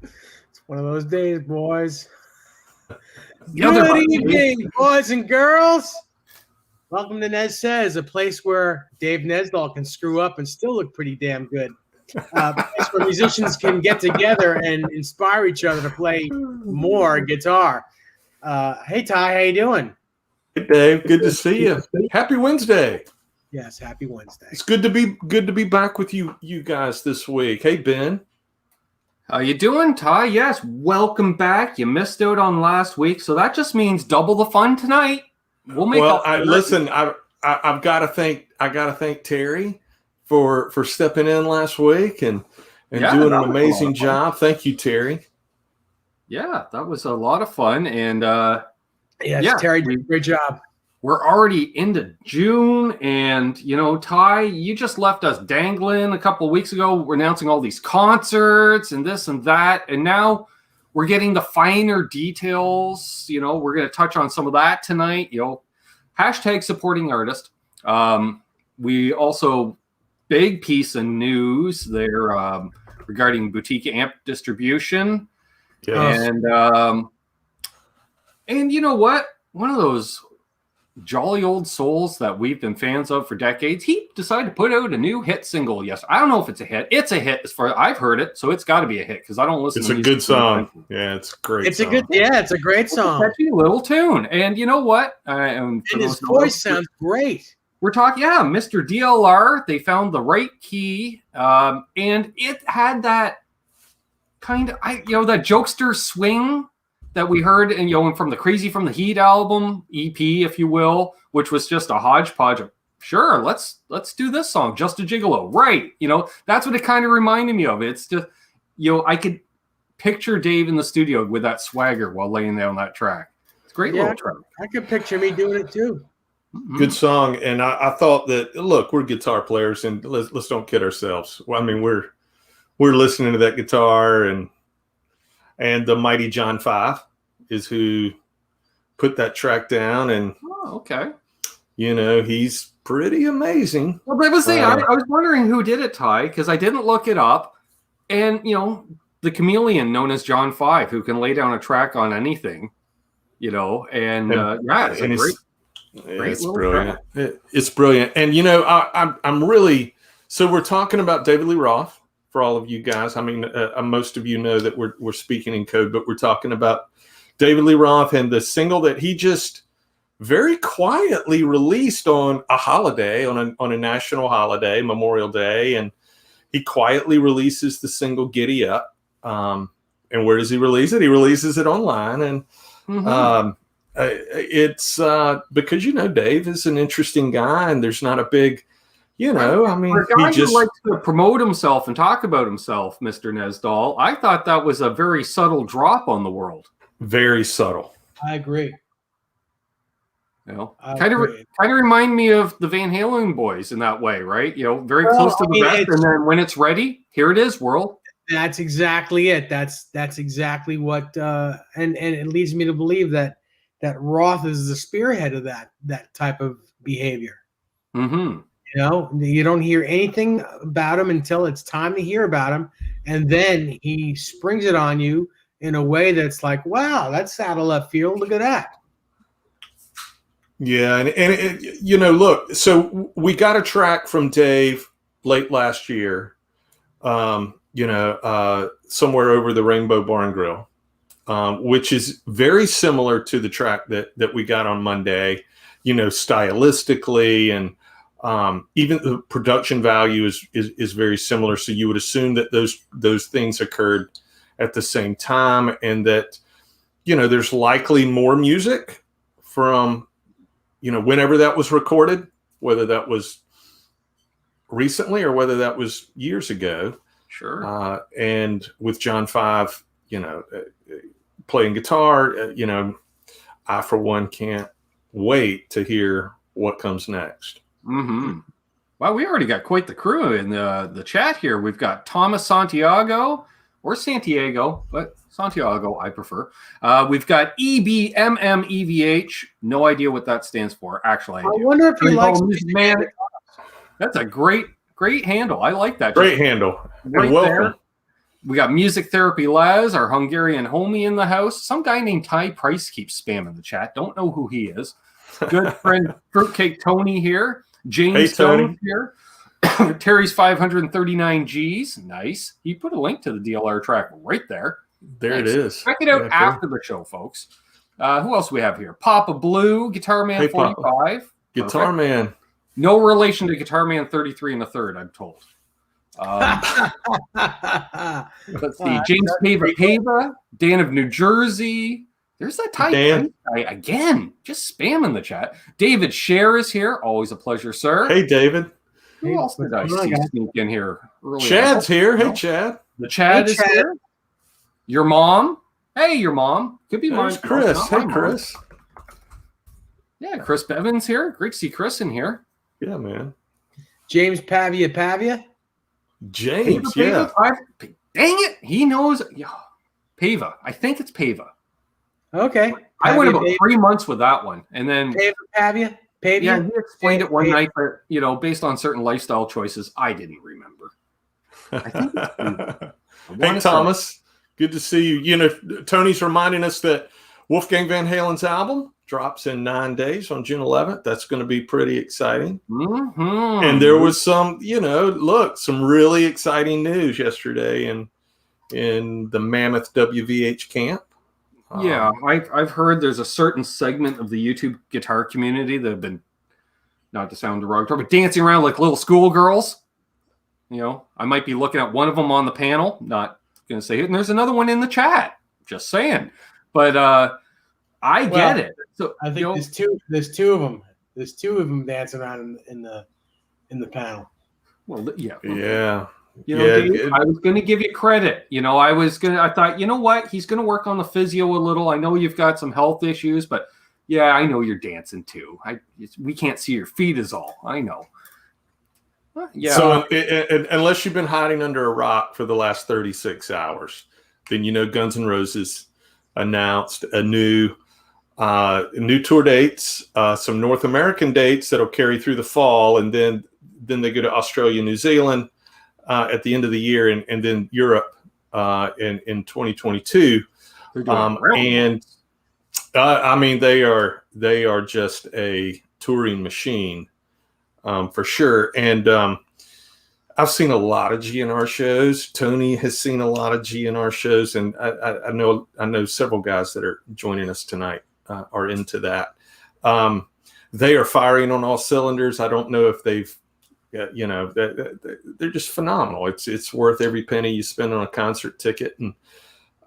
It's one of those days, boys. Good evening, boys and girls. Welcome to Nez Says, a place where Dave Nesdahl can screw up and still look pretty damn good. A place where musicians can get together and inspire each other to play more guitar. Hey, Ty, how you doing? Hey, Dave. Good to see you. Happy Wednesday. Yes, happy Wednesday. It's good to be back with you guys this week. Hey, Ben. How you doing, Ty? Yes, welcome back. You missed out on last week, so that just means double the fun tonight. We'll make. Well, listen. I've got to thank Terry for stepping in last week and doing an amazing job. Thank you, Terry. Yeah, that was a lot of fun, and Terry did a great job. We're already into June, and Ty, you just left us dangling a couple of weeks ago. We're announcing all these concerts and this and that, and now we're getting the finer details. We're going to touch on some of that tonight. Hashtag supporting artist. We also big piece of news there regarding boutique amp distribution. Yes. And you know what? One of those jolly old souls that we've been fans of for decades, he decided to put out a new hit single. Yes, I don't know if it's a hit. It's a hit as far as I've heard it, so it's got to be a hit because I don't listen. It's a good song. Yeah, it's great. It's a great song. It's a catchy little tune, and you know what? And his voice sounds great. We're talking, Mr. DLR. They found the right key, and it had that kind of, that jokester swing that we heard, and from the Crazy from the Heat album, EP, if you will, which was just a hodgepodge of, sure, let's do this song, Just a Gigolo, right? That's what it kind of reminded me of. It's just, I could picture Dave in the studio with that swagger while laying down that track. It's a great little track. I could picture me doing it too. Mm-hmm. Good song, and I thought that, look, we're guitar players, and let's don't kid ourselves. Well, I mean, we're listening to that guitar, and the mighty John 5 is who put that track down, and okay, he's pretty amazing. Well, I was saying, I was wondering who did it, Ty, because I didn't look it up, and the chameleon known as John 5, who can lay down a track on anything, it's brilliant. It's brilliant, and I'm really, so we're talking about David Lee Roth for all of you guys. I mean, most of you know that we're speaking in code, but we're talking about David Lee Roth and the single that he just very quietly released on a holiday, on a national holiday, Memorial Day, and he quietly releases the single "Giddy Up." And where does he release it? He releases it online, and it's because Dave is an interesting guy, and there's not a big. I mean, for a guy who likes to promote himself and talk about himself, Mr. Nesdahl, I thought that was a very subtle drop on the world. Very subtle. I agree. Kind of remind me of the Van Halen boys in that way, right? Very close to the best, and then when it's ready, here it is, world. That's exactly it. That's exactly what, and it leads me to believe that Roth is the spearhead of that type of behavior. Mm-hmm. You don't hear anything about him until it's time to hear about him, and then he springs it on you in a way that's like, wow, that's out of left field. Look at that. Yeah, and look, so we got a track from Dave late last year, somewhere over the Rainbow Bar and Grill, which is very similar to the track that we got on Monday, stylistically, and even the production value is very similar. So you would assume that those things occurred at the same time, and that there's likely more music from whenever that was recorded, whether that was recently or whether that was years ago. Sure. And with John 5 playing guitar, I for one can't wait to hear what comes next. Mm-hmm. Well, we already got quite the crew in the chat here. We've got Thomas Santiago, or Santiago, but Santiago I prefer. We've got EBMMEVH. No idea what that stands for. Actually, I wonder if he likes man. That's a great handle. I like that. Great handle. Right and welcome. there. We got Music Therapy Laz, our Hungarian homie in the house. Some guy named Ty Price keeps spamming the chat. Don't know who he is. Good friend Fruitcake Tony here. James Hey, Stone Tony. here. Terry's 539 Gs. Nice. He put a link to the DLR track right there. There Nice. it is. Check it out Yeah, after the show, folks. Who else do we have here? Papa Blue, Guitar Man Hey, 45. Papa. Guitar Perfect. Man. No relation to Guitar Man 33 and a third, I'm told. Let's see. James Pava, Dan of New Jersey. There's that Ty Dan. Price guy again. Just spamming the chat. David Scher is here. Always a pleasure, sir. Hey, David. Who else did I see sneak in here earlier? Chad's here. Hey, No. Chad. The Chad Hey, is Chad. here. Your mom. Hey, your mom. Could be mine. There's Chris. Not Hey, my mom. Chris. Yeah, Chris Bevins here. Great to see Chris in here. Yeah, man. James Pavia. James. Pava, Yeah. Dang it. He knows. Yeah. Pava. I think it's Pava. Okay. I went Pavia, about 3 months with that one. And then, Pavia. yeah, he explained it one Pavia. night, but, based on certain lifestyle choices, I didn't remember. I think it's Pava. I Hey, wanna say- Thomas. Good to see you. Tony's reminding us that Wolfgang Van Halen's album drops in 9 days on June 11th. That's going to be pretty exciting. Mhm. And there was some, some really exciting news yesterday in the Mammoth WVH camp. Yeah, I've heard there's a certain segment of the YouTube guitar community that have been, not to sound derogatory, but dancing around like little schoolgirls. I might be looking at one of them on the panel, not going to say it, and there's another one in the chat. Just saying. But I get it. So I think there's two of them. There's two of them dancing around in the panel. well, yeah. Yeah. Dave, I was going to give you credit. I thought, you know what? He's going to work on the physio a little. I know you've got some health issues, but yeah, I know you're dancing too. We can't see your feet is all. I know. Yeah. So unless you've been hiding under a rock for the last 36 hours, then Guns N' Roses announced a new tour dates, some North American dates that'll carry through the fall, and then they go to Australia, New Zealand at the end of the year, and then Europe in 2022. They're doing well. I mean, they are just a touring machine. For sure. And I've seen a lot of GNR shows. Tony has seen a lot of GNR shows, and I know several guys that are joining us tonight are into that. They are firing on all cylinders. I don't know if they've, they're just phenomenal. It's worth every penny you spend on a concert ticket.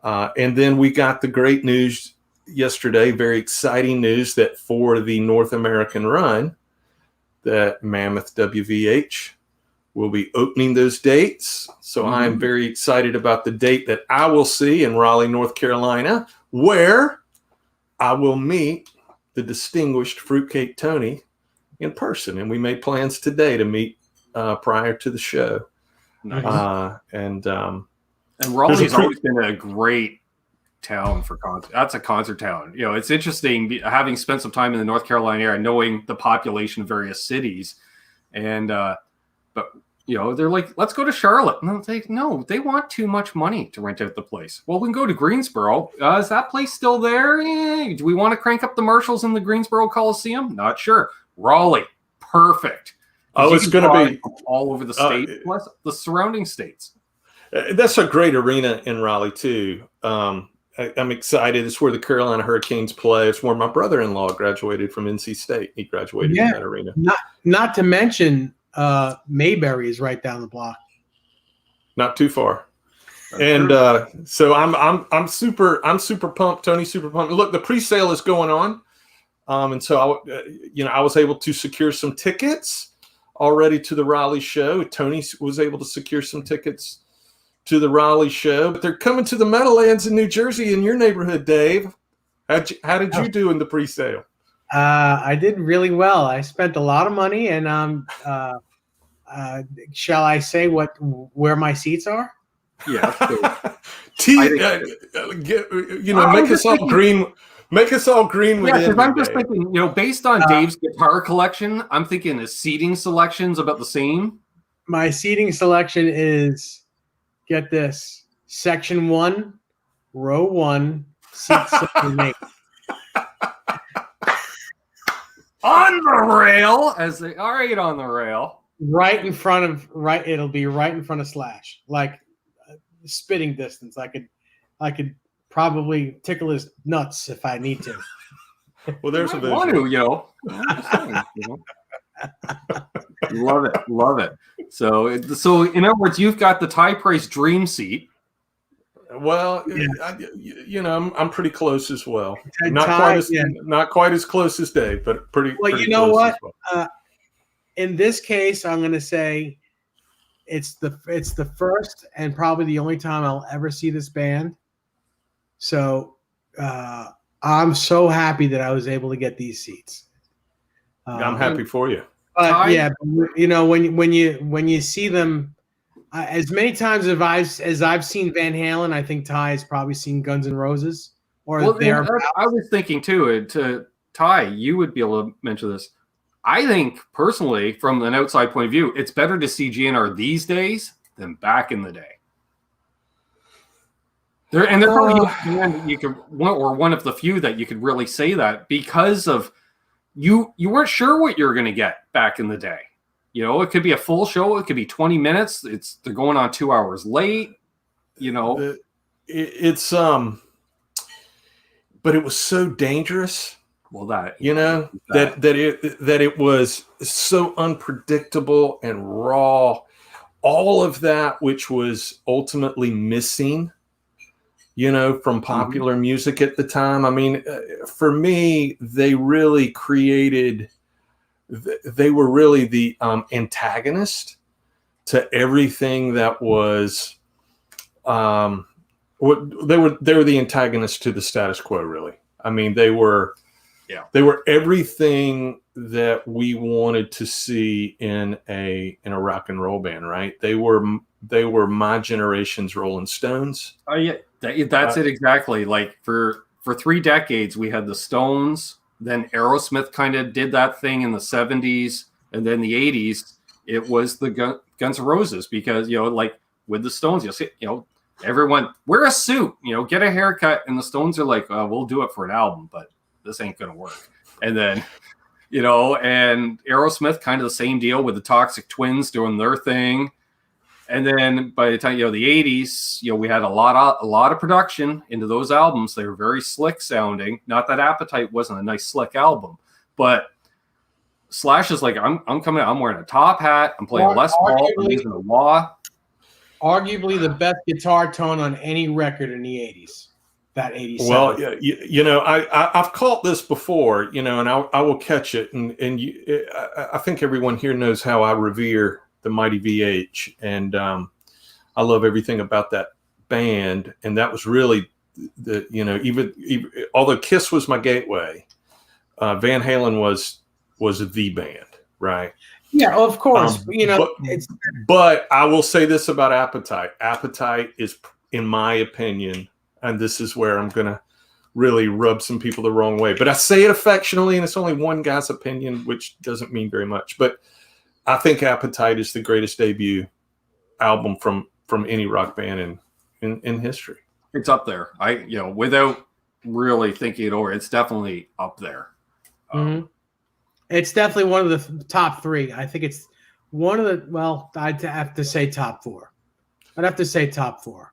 And then we got the great news yesterday, very exciting news, that for the North American run, that Mammoth WVH will be opening those dates. So I'm very excited about the date that I will see in Raleigh, North Carolina, where I will meet the distinguished Fruitcake Tony in person. And we made plans today to meet prior to the show. Nice. And Raleigh's always been a great town for concert. That's a concert town. It's interesting having spent some time in the North Carolina area, knowing the population of various cities, and but they're like, let's go to Charlotte. And I'm like, no, they want too much money to rent out the place. Well, we can go to Greensboro. Is that place still there? Do we want to crank up the Marshalls in the Greensboro Coliseum? Not sure. Raleigh, perfect. Oh, it's going to be all over the state, plus the surrounding states. That's a great arena in Raleigh too. I'm excited. It's where the Carolina Hurricanes play. It's where my brother-in-law graduated from NC State. He graduated in that arena. Not to mention Mayberry is right down the block. Not too far. And so I'm super pumped. Tony's super pumped. Look, the pre-sale is going on. And so I was able to secure some tickets already to the Raleigh show. Tony was able to secure some tickets to the Raleigh show, but they're coming to the Meadowlands in New Jersey, in your neighborhood, Dave. How did you do in the pre-sale? I did really well. I spent a lot of money, and shall I say where my seats are? Yeah. Make us all green. Make us all green with it. Because I'm just thinking, based on Dave's guitar collection, I'm thinking his seating selection's about the same. My seating selection is, get this, Section 1, row 1, seat 78. On the rail, as they are right on the rail. It'll be right in front of Slash, like spitting distance. I could probably tickle his nuts if I need to. Well, there's a vision. Want to, Love it. So in other words, you've got the Ty Price dream seat. Well, yeah. I'm pretty close as well. Not not quite as close as Dave, but pretty. Well, pretty you know close what? as well. In this case, I'm going to say it's the first and probably the only time I'll ever see this band. So I'm so happy that I was able to get these seats. I'm happy for you. But when you see them, as many times as I've seen Van Halen, I think Ty has probably seen Guns N' Roses or their. I was thinking too. To Ty, you would be able to mention this. I think personally, from an outside point of view, it's better to see GNR these days than back in the day. They're probably you could one of the few that you could really say that because of you weren't sure what you were going to get back in the day. It could be a full show. It could be 20 minutes. They're going on 2 hours late. It's but it was so dangerous. Well, that it was so unpredictable and raw. All of that, which was ultimately missing, from popular music at the time. I mean, for me, they really created. They were really the antagonist to everything that was. They were the antagonist to the status quo. Really, I mean, they were. Yeah. They were everything that we wanted to see in a rock and roll band, right? They were my generation's Rolling Stones. Oh yeah, that's it exactly. Like for 3 decades, we had the Stones. Then Aerosmith kind of did that thing in the 70s, and then the 80s, it was the Guns N' Roses because like with the Stones, you'll see, everyone wear a suit, get a haircut, and the Stones are like, we'll do it for an album, but this ain't gonna work. And then, and Aerosmith kind of the same deal with the Toxic Twins doing their thing. And then by the time the 80s, we had a lot of production into those albums. They were very slick sounding. Not that Appetite wasn't a nice slick album, but Slash is like, I'm coming out, I'm wearing a top hat, I'm playing Les Paul, I'm using a wah. Arguably the best guitar tone on any record in the 80s. That 87. Well, I've caught this before, and I will catch it. And I think everyone here knows how I revere the Mighty VH, and I love everything about that band. And that was really even although Kiss was my gateway, Van Halen was the band, right? Yeah, of course. But I will say this about Appetite. Appetite is, in my opinion, and this is where I'm going to really rub some people the wrong way. But I say it affectionately, and it's only one guy's opinion, which doesn't mean very much. But I think Appetite is the greatest debut album from any rock band in history. It's up there. Without really thinking it over, it's definitely up there. It's definitely one of the top 3. I think it's one of the, well, I'd have to say top 4. I'd have to say top 4.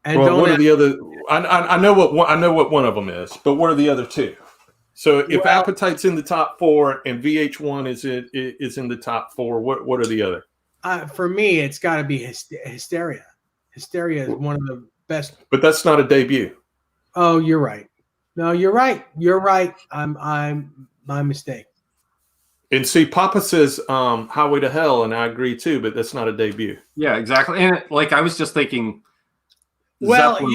And what are the other? I know what one of them is, but what are the other 2? So if Appetite's in the top 4 and VH1 is in the top 4, what are the other? For me, it's got to be Hysteria. Hysteria is one of the best. But that's not a debut. Oh, you're right. No, you're right. You're right. I'm my mistake. And see, Papa says Highway to Hell, and I agree too, but that's not a debut. Yeah, exactly. And I was just thinking. Well, Zeppelin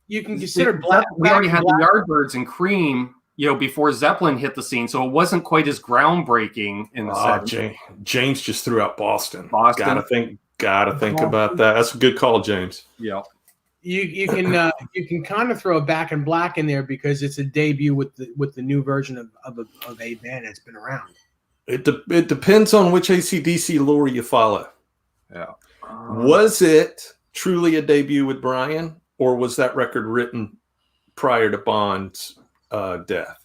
you can consider Black. We already had the Yardbirds and Cream, before Zeppelin hit the scene, so it wasn't quite as groundbreaking in the set. James just threw out Boston. Gotta think about that. That's a good call, James. Yeah. You can kind of throw Back in Black in there because it's a debut with the new version of a band that's been around. It depends on which AC/DC lore you follow. Yeah. Was it truly a debut with Brian, or was that record written prior to Bond's death?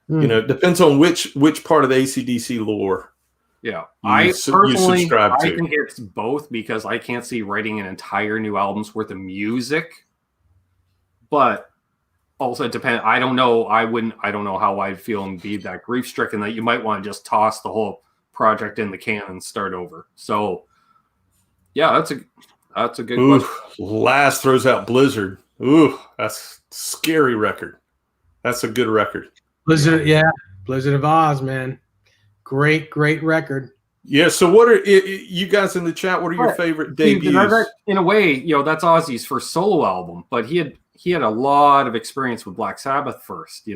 You know, it depends on which part of the AC/DC lore. Yeah, you subscribe to. I think it's both, because I can't see writing an entire new album's worth of music. But also, it depends. I don't know. I don't know how I'd feel and be that grief stricken that you might want to just toss the whole project in the can and start over. So, yeah, that's a good question. Last throws out Blizzard. Ooh, that's a scary record. That's a good record. Blizzard of Oz, man. Great record. Yeah, so what are you guys in the chat? What are your favorite debuts? In a way, that's Ozzy's first solo album, but he had a lot of experience with Black Sabbath first,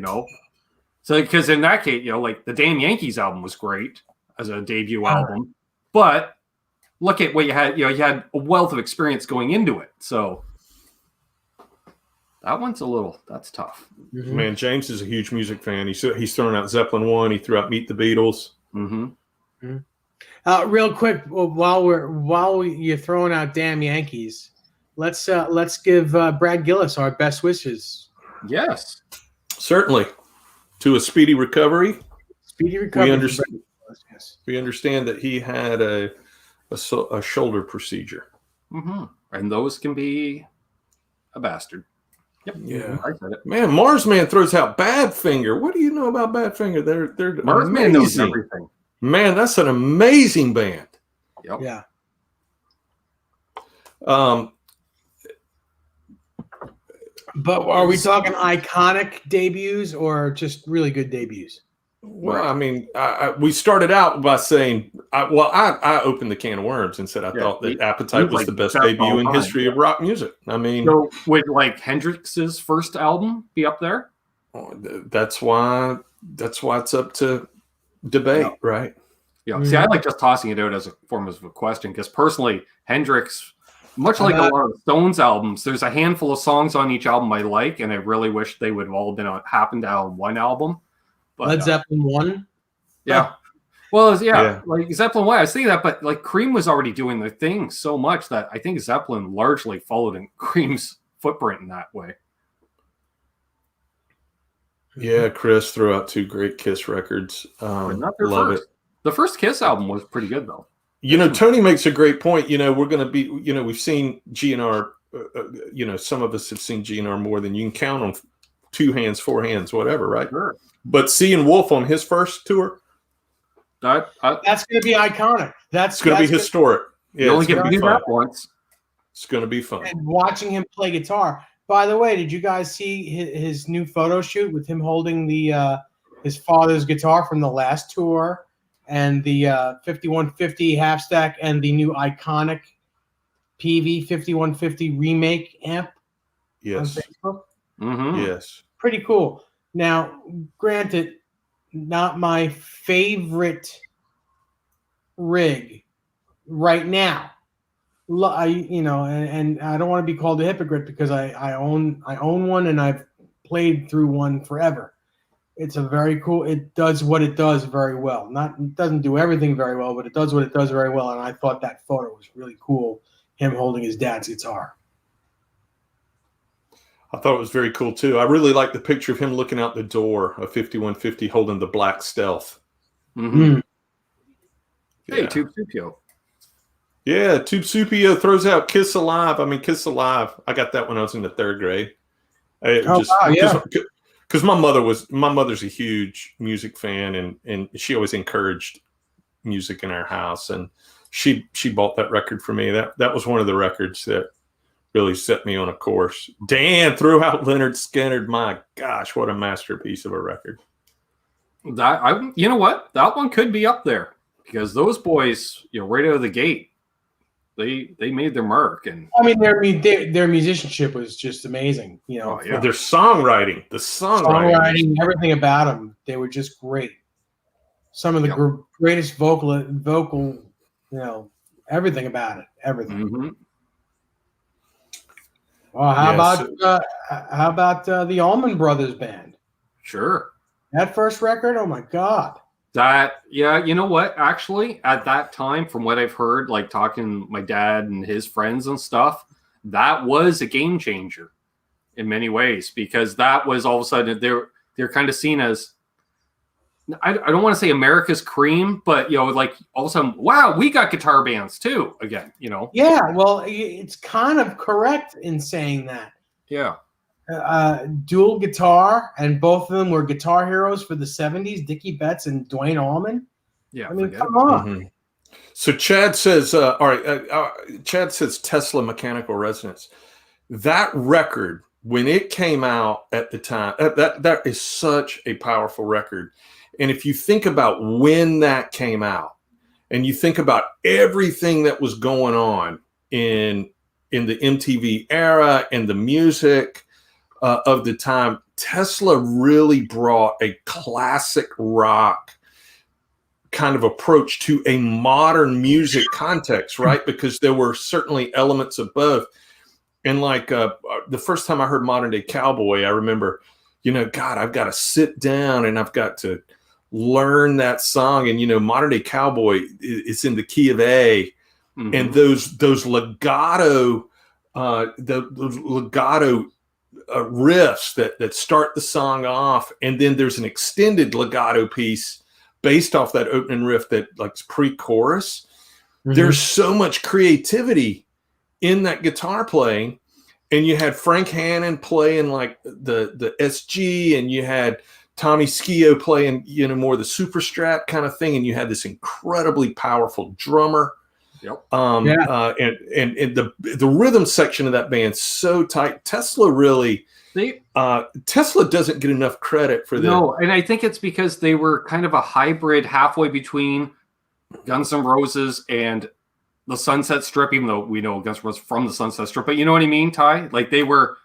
So because in that case, like the Damn Yankees album was great as a debut album, but look at what you had. You had a wealth of experience going into it, so that one's that's tough. Mm-hmm. Man, James is a huge music fan. He's thrown out Zeppelin 1. He threw out Meet the Beatles. Mm-hmm. Real quick, while you're throwing out Damn Yankees, let's give Brad Gillis our best wishes. Yes, certainly, to a speedy recovery. Speedy recovery. We understand that he had a shoulder procedure, and those can be a bastard. Yep. Yeah. I said it. Man, Marsman throws out Badfinger. What do you know about Badfinger? They're Marsman knows everything. Man, that's an amazing band. Yep. Yeah. But are we talking iconic debuts or just really good debuts? Well, I mean, we started out by saying, I opened the can of worms and said I thought that Appetite was the best debut in history of rock music. I mean, so would like Hendrix's first album be up there? That's why it's up to debate, right? Yeah. See, I like just tossing it out as a form of a question, because personally, Hendrix, much like a lot of Stones albums, there's a handful of songs on each album I like, and I really wish they would have all happened on one album. But, Led Zeppelin 1? Yeah. Well, like Zeppelin 1, I was thinking that, but like Cream was already doing the thing so much that I think Zeppelin largely followed in Cream's footprint in that way. Yeah, Chris threw out 2 great Kiss records. Not their love first. it. The first Kiss album was pretty good, though. Tony makes a great point. We're going to be, we've seen GNR, some of us have seen GNR more than you can count on 2 hands, 4 hands, whatever, right? Sure. But seeing Wolf on his first tour, that's going to be iconic. That's going to be historic. You only get to do that once. It's going to be fun. And watching him play guitar. By the way, did you guys see his new photo shoot with him holding his father's guitar from the last tour, and the 5150 half stack, and the new iconic PV 5150 remake amp? Yes. On Facebook? Mm-hmm. Yes. Pretty cool. Now, granted, not my favorite rig right now. And I don't want to be called a hypocrite, because I own one and I've played through one forever. It's a very cool. It does what it does very well. It doesn't do everything very well, but it does what it does very well. And I thought that photo was really cool. Him holding his dad's guitar. I thought it was very cool too. I really like the picture of him looking out the door of 5150 holding the black Stealth. Mm-hmm. Yeah. Hey, Tube Supio. Yeah, Tube Supio throws out Kiss Alive. I mean, Kiss Alive. I got that when I was in the 3rd grade. Because my mother's a huge music fan, and she always encouraged music in our house, and she bought that record for me. That was one of the records that really set me on a course. Dan threw out Leonard Skinner. My gosh, what a masterpiece of a record. You know what? That one could be up there, because those boys, right out of the gate, they made their mark. And I mean, their musicianship was just amazing. Their songwriting, everything about them, they were just great. Some of the greatest vocal, everything about it, everything. Mm-hmm. Well, how about the Allman Brothers Band? Sure. That first record, oh my God. That, yeah, you know what? Actually, at that time, from what I've heard, like talking to my dad and his friends and stuff, that was a game changer in many ways, because that was all of a sudden they're kind of seen as, I don't want to say America's cream, but like all of a sudden, wow, we got guitar bands too again. Yeah, well, it's kind of correct in saying that. Yeah. Dual guitar, and both of them were guitar heroes for the 70s, Dickie Betts and Dwayne Allman. Yeah, I mean, come on. Mm-hmm. So Chad says, all right, Chad says Tesla Mechanical Resonance. That record, when it came out at the time, that is such a powerful record. And if you think about when that came out, and you think about everything that was going on in the MTV era and the music of the time, Tesla really brought a classic rock kind of approach to a modern music context, right? Because there were certainly elements of both. And like the first time I heard Modern Day Cowboy, I remember, God, I've got to sit down and I've got to learn that song. And, Modern Day Cowboy, it's in the key of A. Mm-hmm. And those legato, those legato riffs that start the song off, and then there's an extended legato piece based off that opening riff that like pre-chorus. Mm-hmm. There's so much creativity in that guitar playing, and you had Frank Hannon playing like the SG, and you had Tommy Skeoch playing more the super strat kind of thing, and you had this incredibly powerful drummer. Yep. And the rhythm section of that band so tight. Tesla really, Tesla doesn't get enough credit for that. No, and I think it's because they were kind of a hybrid halfway between Guns N' Roses and the Sunset Strip, even though we know Guns N' Roses from the Sunset Strip. But you know what I mean, Ty? Like they were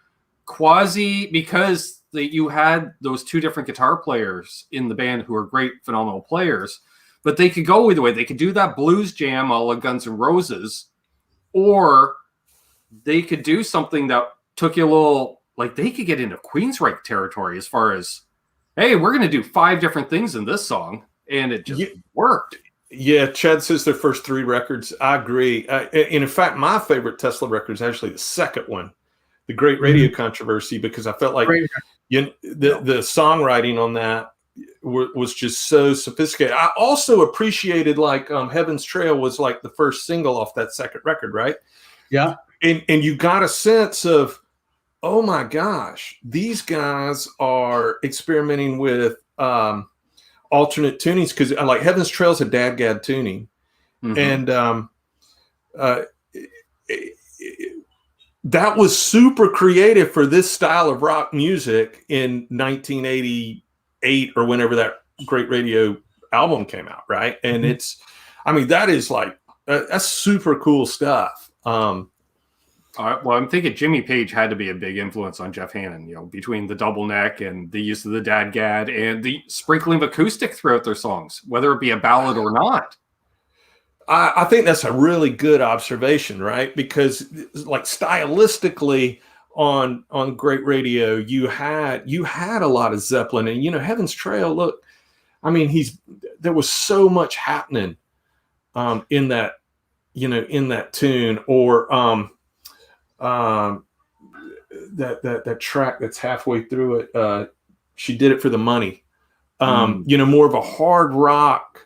quasi, because you had those two different guitar players in the band who are great, phenomenal players. But they could go either way. They could do that blues jam a la Guns N' Roses, or they could do something that took you a little, like they could get into Queensryche territory as far as, hey, we're going to do 5 different things in this song, and it just worked. Yeah, Chad says their first 3 records. I agree. And in fact, my favorite Tesla record is actually the second one, The Great Radio Controversy, because I felt like the songwriting on that was just so sophisticated. I also appreciated like Heaven's Trail was like the first single off that second record, right? Yeah. And you got a sense of, oh my gosh, these guys are experimenting with alternate tunings, because like Heaven's Trail is a DADGAD tuning. Mm-hmm. And that was super creative for this style of rock music in 1988 or whenever that Great Radio album came out, right? And it's, I mean, that is like that's super cool stuff. Well, I'm thinking Jimmy Page had to be a big influence on Jeff Hannon, between the double neck and the use of the DADGAD and the sprinkling of acoustic throughout their songs, whether it be a ballad or not. I think that's a really good observation, right? Because like stylistically on Great Radio, you had a lot of Zeppelin, and Heaven's Trail. Look, I mean, there was so much happening in that tune, or that track that's halfway through it. She Did It for the Money. More of a hard rock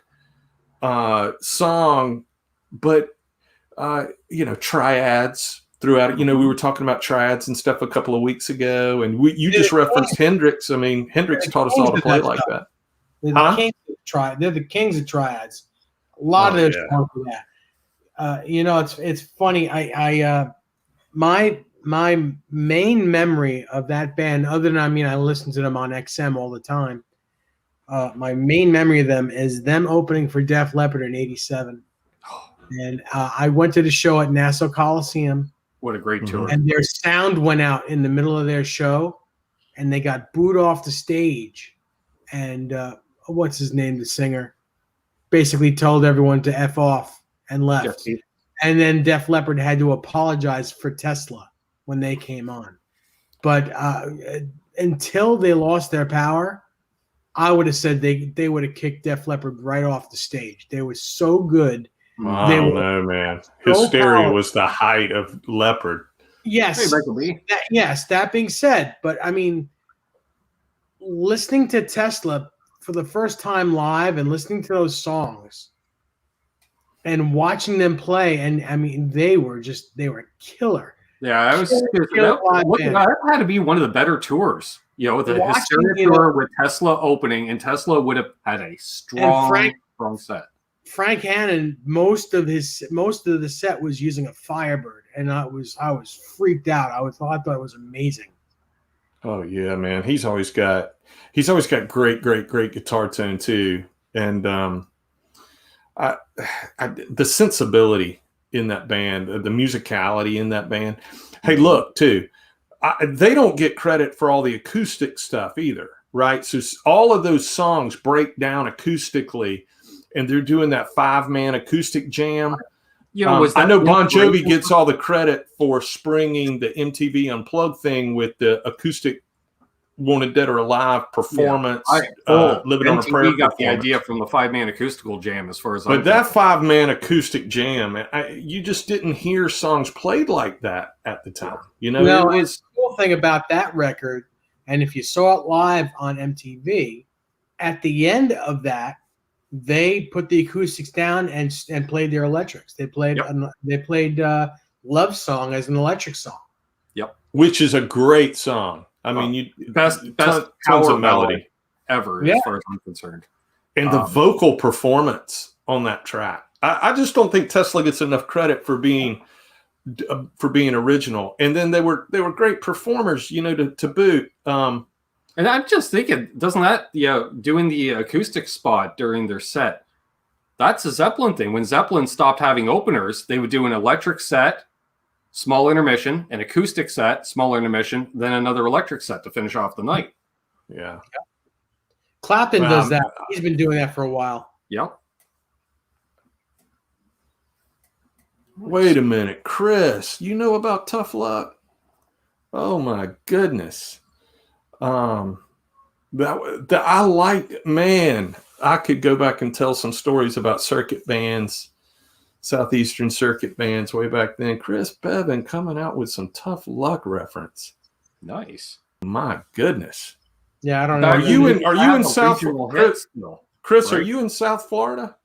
song, but triads throughout it. We were talking about triads and stuff a couple of weeks ago, and you just referenced Hendrix. I mean, Hendrix taught us all to play like that. They're the kings of triads. A lot of their songs for that. It's funny. My main memory of that band, other than I listen to them on XM all the time. My main memory of them is them opening for Def Leppard in '87, and I went to the show at Nassau Coliseum. What a great tour! And their sound went out in the middle of their show, and they got booed off the stage. And what's his name? The singer basically told everyone to F off and left. Yes. And then Def Leppard had to apologize for Tesla when they came on. But until they lost their power, I would have said they would have kicked Def Leppard right off the stage. They were so good. I They don't were know, man. so Hysteria powerful. was the height of Leopard. Yes. Hey, Michael B. Yes, that being said, but I mean, listening to Tesla for the first time live and listening to those songs and watching them play, and I mean, they were killer. Yeah, I was Killer live band. that had to be one of the better tours. The Watching, Hysteria tour with Tesla opening, and Tesla would have had a strong set. Frank Hannon, most of the set was using a Firebird, and I was freaked out. I thought it was amazing. Oh yeah, man. He's always got great guitar tone too, and the sensibility in that band, the musicality in that band. Hey, look too, they don't get credit for all the acoustic stuff either, right? So all of those songs break down acoustically, and they're doing that 5-man acoustic jam. I know Bon Jovi gets all the credit for springing the MTV Unplugged thing with the acoustic Wanted Dead or Alive performance. Living on a Prayer. We got the idea from the 5-man acoustical jam, as far as. But that 5-man acoustic jam, you just didn't hear songs played like that at the time. No, it's the cool thing about that record, and if you saw it live on MTV, at the end of that, they put the acoustics down and played their electrics. They played Love Song as an electric song. Yep, which is a great song. I mean, best tons of melody ever, as far as I'm concerned. And the vocal performance on that track, I just don't think Tesla gets enough credit for being original. And then they were great performers, to boot. And I'm just thinking, doesn't that doing the acoustic spot during their set? That's a Zeppelin thing. When Zeppelin stopped having openers, they would do an electric set, small intermission, an acoustic set, small intermission, then another electric set to finish off the night. Yeah. Clapton does that. He's been doing that for a while. Yep. Wait a minute, Chris, you know about Tough Luck? Oh my goodness. I could go back and tell some stories about circuit bands, Southeastern circuit bands way back then. Chris Bevan coming out with some Tough Luck reference. Nice. My goodness. Yeah, I don't know. Are you in South Chris? Chris, right. Are you in South Florida?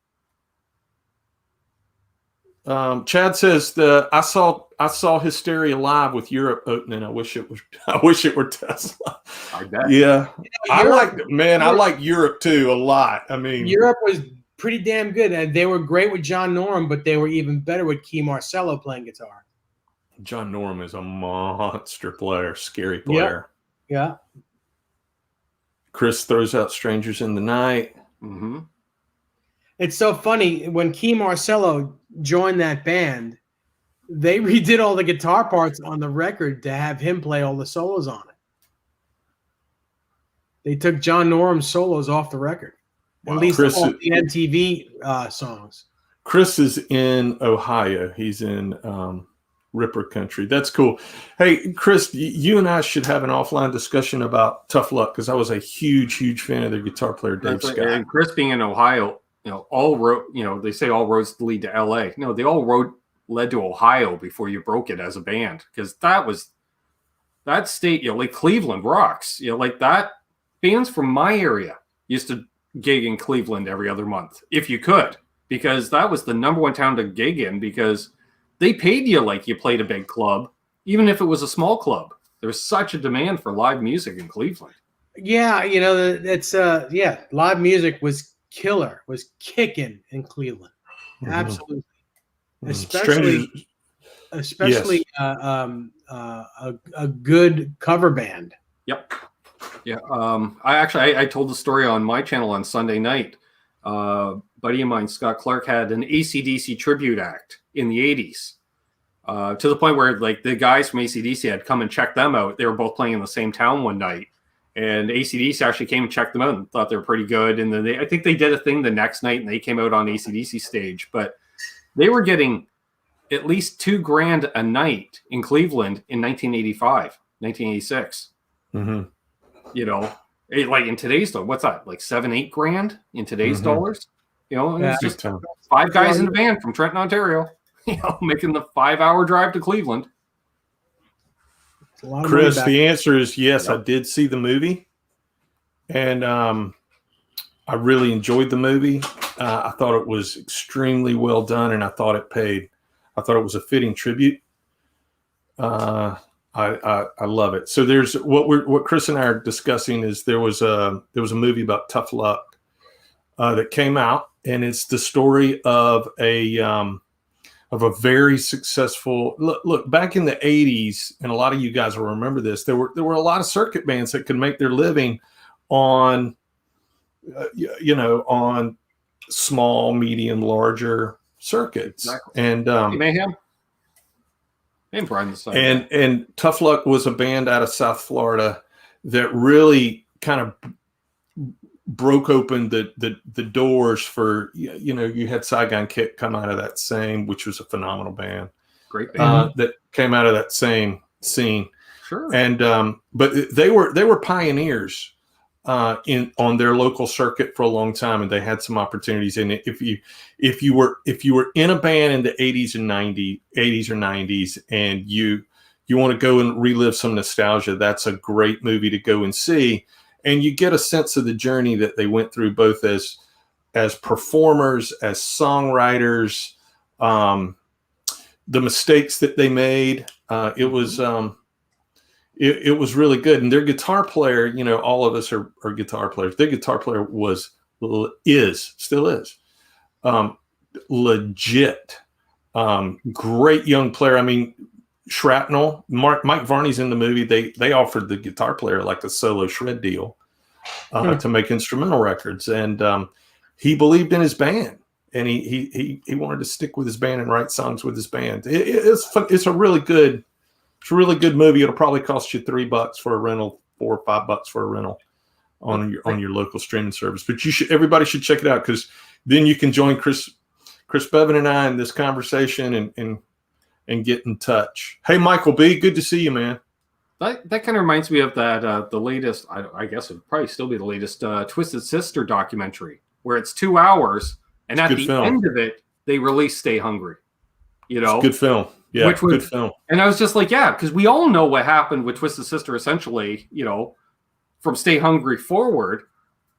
Chad says I saw Hysteria live with Europe opening. I wish it were Tesla. I bet. Yeah. I like Europe too a lot. I mean, Europe was pretty damn good, and they were great with John Norum, but they were even better with Key Marcello playing guitar. John Norum is a monster player, scary player. Yeah. Chris throws out Strangers in the Night. Mm-hmm. It's so funny, when Key Marcello joined that band, they redid all the guitar parts on the record to have him play all the solos on it. They took John Norum's solos off the record. Wow. At least off the MTV songs. Chris is in Ohio. He's in Ripper country. That's cool. Hey, Chris, you and I should have an offline discussion about Tough Luck, because I was a huge fan of their guitar player, Dave Scott. And Chris being in Ohio, they say all roads lead to LA. No, they all led to Ohio before you broke it as a band, because that state, like Cleveland rocks. Like that, bands from my area used to gig in Cleveland every other month, if you could, because that was the number one town to gig in, because they paid you like you played a big club, even if it was a small club. There's such a demand for live music in Cleveland. Yeah, it's live music was kicking in Cleveland. Mm-hmm. Absolutely. Especially a good cover band. Yep. Yeah. I told the story on my channel on Sunday night. Buddy of mine, Scott Clark, had an AC/DC tribute act in the 80s, to the point where like the guys from AC/DC had come and checked them out. They were both playing in the same town one night, and AC/DC actually came and checked them out and thought they were pretty good. And then I think they did a thing the next night and they came out on AC/DC stage, but they were getting at least $2,000 a night in Cleveland in 1985, 1986. Mm-hmm. Like in today's dollars, what's that? Like 7-8 grand in today's dollars. And Yeah. it's just 5 guys in a van from Trenton, Ontario. Making the 5-hour drive to Cleveland. Chris, the answer is yes. Yep. I did see the movie, and I really enjoyed the movie. I thought it was extremely well done, and I thought it paid. I thought it was a fitting tribute. I love it. So there's what Chris and I are discussing is there was a movie about Tough Luck that came out, and it's the story of a very successful look back in the 80s, and a lot of you guys will remember this. There were a lot of circuit bands that could make their living on on small, medium, larger circuits. Exactly. And Mayhem and Tough Luck was a band out of South Florida that really kind of broke open the doors for, you had Saigon Kick come out of that same, which was a phenomenal band. Great band. That came out of that same scene. Sure. And but they were pioneers on their local circuit for a long time, and they had some opportunities. And if you were in a band in the 80s or 90s, and you want to go and relive some nostalgia, that's a great movie to go and see. And you get a sense of the journey that they went through, both as performers, as songwriters, the mistakes that they made. It was really good. And their guitar player, all of us are guitar players. Their guitar player still is legit, great young player. I mean, Shrapnel, Mike Varney's in the movie. They offered the guitar player like a solo shred deal to make instrumental records, and he believed in his band, and he wanted to stick with his band and write songs with his band. It's fun. It's a really good movie. It'll probably cost you $3 for a rental, $4 or $5 for a rental on your local streaming service. But everybody should check it out, because then you can join Chris Bevan and I in this conversation and get in touch. Hey, Michael B., good to see you, man. That kind of reminds me of that the latest, I guess it would probably still be the latest Twisted Sister documentary, where it's 2 hours, and at the end of it, they release Stay Hungry. It's a good film. Yeah, good film. And I was just like, yeah, because we all know what happened with Twisted Sister, essentially, from Stay Hungry forward.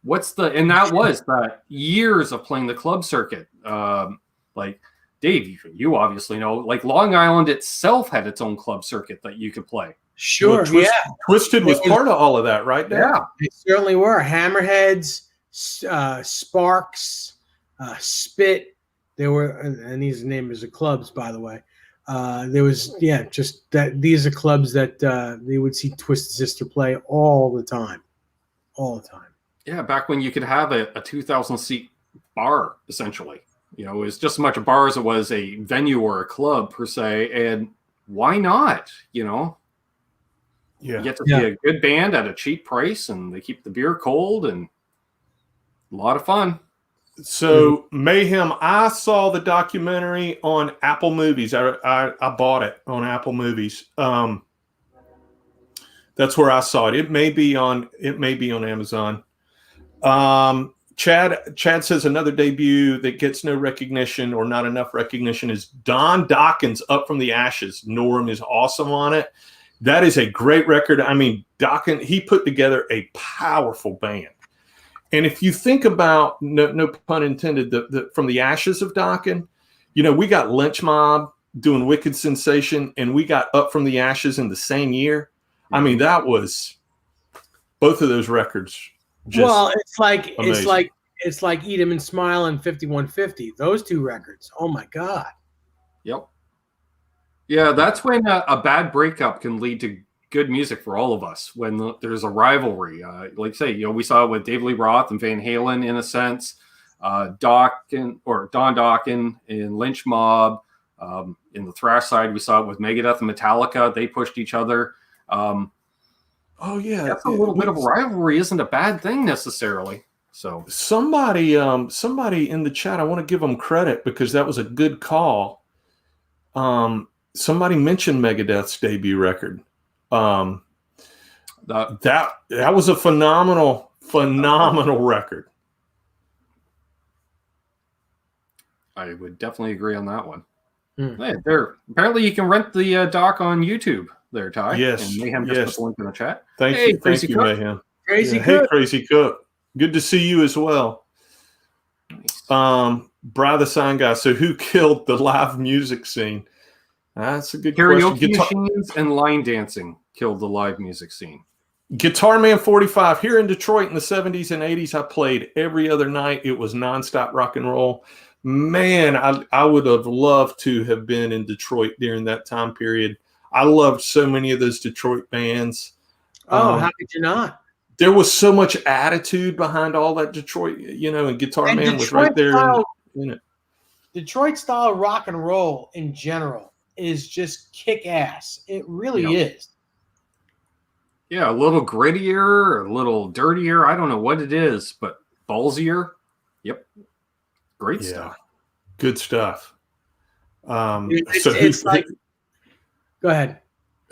And that was that years of playing the club circuit. Like, Dave, you obviously know, like Long Island itself had its own club circuit that you could play. Sure, Twisted was part of all of that, right? Dave? Yeah, they certainly were. Hammerheads, Sparks, Spit. There were, and these names of clubs, by the way. There was, just that these are clubs that they would see Twisted Sister play all the time. Yeah, back when you could have a 2,000-seat bar, essentially. It was just as much a bar as it was a venue or a club, per se. And why not, Yeah. You get to see a good band at a cheap price, and they keep the beer cold, and a lot of fun. So Mayhem, I saw the documentary on Apple Movies. I bought it on Apple Movies. That's where I saw it. It may be on Amazon. Chad says another debut that gets no recognition or not enough recognition is Don Dokken, Up from the Ashes. Norm is awesome on it. That is a great record. I mean, Dokken, he put together a powerful band. And if you think about, no pun intended, from the ashes of Dokken, we got Lynch Mob doing Wicked Sensation, and we got Up from the Ashes in the same year. I mean, that was both of those records. It's like Eat 'Em and Smile and 5150. Those two records. Oh my God. Yep. Yeah, that's when a bad breakup can lead to good music for all of us, when there's a rivalry. Like say, we saw it with David Lee Roth and Van Halen in a sense, Don Dokken in Lynch Mob. In the thrash side, we saw it with Megadeth and Metallica. They pushed each other. That's a little bit of a rivalry isn't a bad thing necessarily. So somebody in the chat, I want to give them credit because that was a good call. Somebody mentioned Megadeth's debut record. That was a phenomenal record. I would definitely agree on that one. Hmm. Hey, apparently you can rent the doc on YouTube there, Ty. Yes. And Mayhem just put the link in the chat. Thank you, Mayhem. Crazy Hey, Cook. Crazy Cook. Good to see you as well. Nice. Bri the Sign Guy. So who killed the live music scene? That's a good Karaoke question. machines and line dancing killed the live music scene. Guitar Man 45. Here in Detroit in the 70s and 80s, I played every other night. It was nonstop rock and roll. Man, I would have loved to have been in Detroit during that time period. I loved so many of those Detroit bands. Oh, how could you not? There was so much attitude behind all that Detroit, and Guitar Man was right there. Detroit style rock and roll in general is just kick ass. It really is. Yeah, a little grittier, a little dirtier. I don't know what it is, but ballsier. Yep. Great stuff. Good stuff. It's like, go ahead.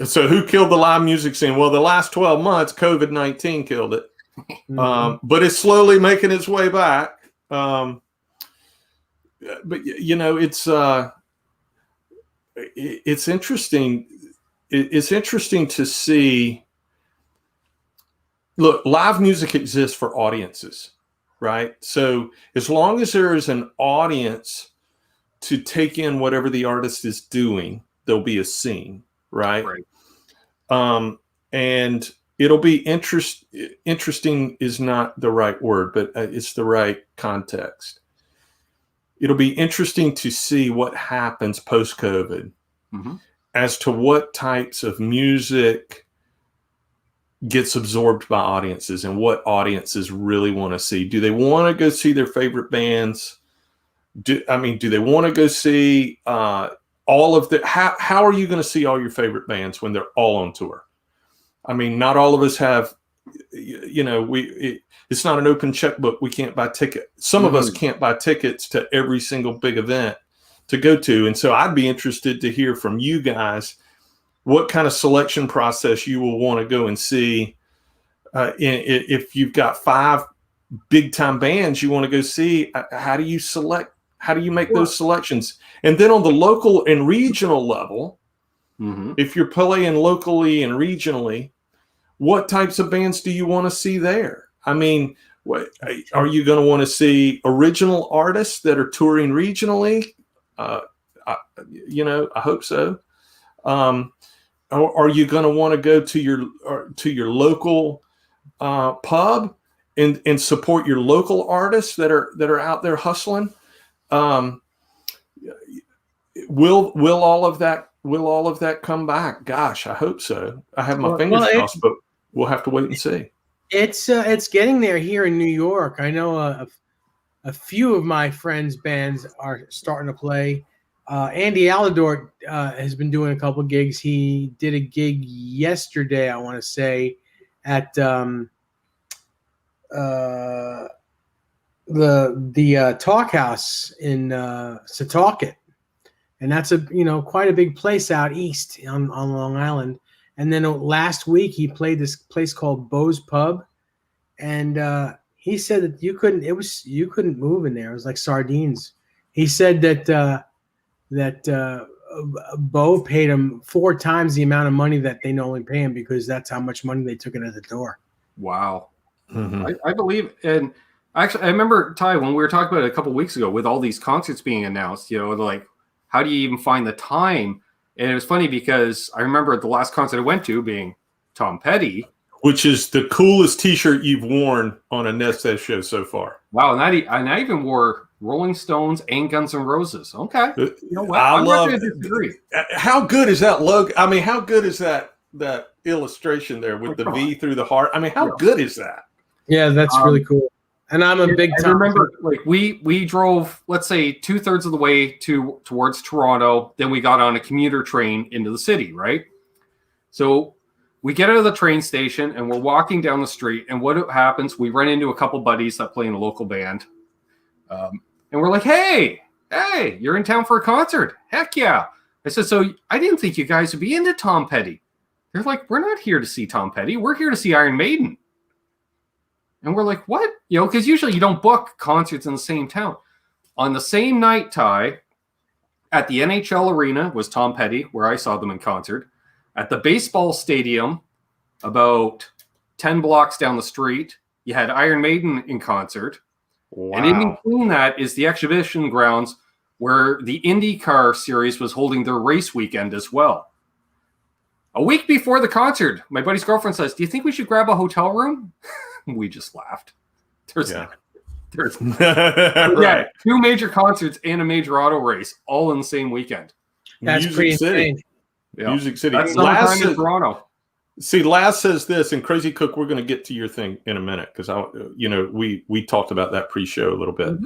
So who killed the live music scene? Well, the last 12 months, COVID-19 killed it. But it's slowly making its way back. But it's interesting. It's interesting to see. Look, live music exists for audiences, right? So as long as there is an audience to take in whatever the artist is doing, there'll be a scene, right? And it'll be interesting is not the right word, but it's the right context. It'll be interesting to see what happens post-COVID as to what types of music gets absorbed by audiences and what audiences really want to see. Do they want to go see their favorite bands? Do they want to go see all of the, how are you going to see all your favorite bands when they're all on tour? I mean, not all of us have, it's not an open checkbook. We can't buy tickets. Some of us can't buy tickets to every single big event to go to. And so I'd be interested to hear from you guys what kind of selection process you will want to go and see. If you've got 5 big time bands you want to go see, how do you select? How do you make those selections? And then on the local and regional level, if you're playing locally and regionally, what types of bands do you want to see there? I mean, are you going to want to see original artists that are touring regionally? I hope so. Are you going to want to go to your local pub and support your local artists that are out there hustling? Will all of that come back? Gosh, I hope so. I have my fingers crossed, but we'll have to wait and see. It's getting there here in New York. I know a few of my friends' bands are starting to play. Andy Alador has been doing a couple gigs. He did a gig yesterday, I want to say, at the Talk House in Setauket, and that's quite a big place out east on Long Island. And then last week he played this place called Bo's Pub, and he said that you couldn't move in there. It was like sardines. He said that Bo paid him 4 times the amount of money that they normally pay him because that's how much money they took in at the door. Wow. I believe, and actually, I remember, Ty, when we were talking about it a couple of weeks ago with all these concerts being announced, like, how do you even find the time? And it was funny because I remember the last concert I went to being Tom Petty. Which is the coolest T-shirt you've worn on a Nez Says show so far. Wow, and I even wore Rolling Stones and Guns N' Roses. Okay. You know what? I'm not going to disagree. How good is that logo? I mean, how good is that illustration there with the V through the heart? I mean, how good is that? Yeah, that's really cool. And I'm a big time. I remember, like, we drove, let's say, 2/3 of the way towards Toronto. Then we got on a commuter train into the city, right? So we get out of the train station and we're walking down the street. And what happens? We run into a couple buddies that play in a local band. And we're like, hey, you're in town for a concert. Heck yeah. I said, so I didn't think you guys would be into Tom Petty. They're like, we're not here to see Tom Petty. We're here to see Iron Maiden. And we're like, what? Because usually you don't book concerts in the same town. On the same night, Ty, at the NHL Arena was Tom Petty, where I saw them in concert. At the baseball stadium, about 10 blocks down the street, you had Iron Maiden in concert. Wow. And in between that is the exhibition grounds where the IndyCar series was holding their race weekend as well. A week before the concert, my buddy's girlfriend says, do you think we should grab a hotel room? We just laughed. There's Right. 2 major concerts and a major auto race all in the same weekend. That's pretty insane. Yeah. Music City. That's Laz in Toronto. See, Laz says this, and Crazy Cook, we're going to get to your thing in a minute because we talked about that pre-show a little bit.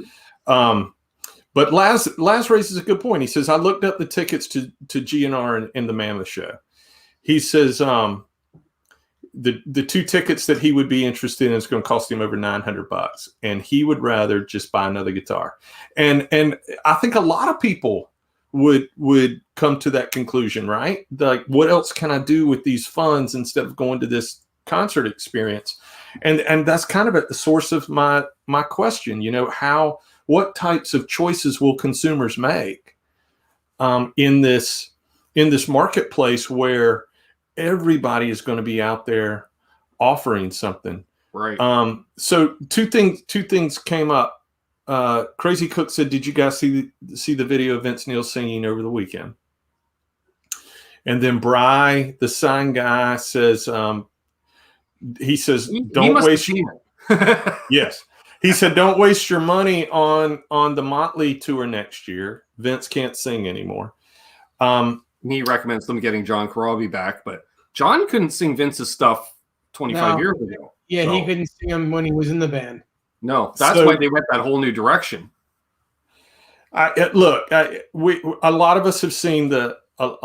Mm-hmm. But Laz raises a good point. He says, I looked up the tickets to GNR and the Mammoth show. He says the 2 tickets that he would be interested in is going to cost him over $900, and he would rather just buy another guitar. And I think a lot of people would come to that conclusion, right? Like, what else can I do with these funds instead of going to this concert experience? And that's kind of at the source of my question. What types of choices will consumers make in this marketplace where everybody is going to be out there offering something? Right. So two things came up. Crazy Cook said, did you guys see the video of Vince Neil singing over the weekend? And then Bry, the sign guy, says, he says, don't waste. Yes. He said, don't waste your money on the Motley tour next year. Vince can't sing anymore. He recommends them getting John Corabi back, but John couldn't sing Vince's stuff 25 years ago. Yeah, he couldn't sing him when he was in the band. No, that's why they went that whole new direction. A lot of us have seen a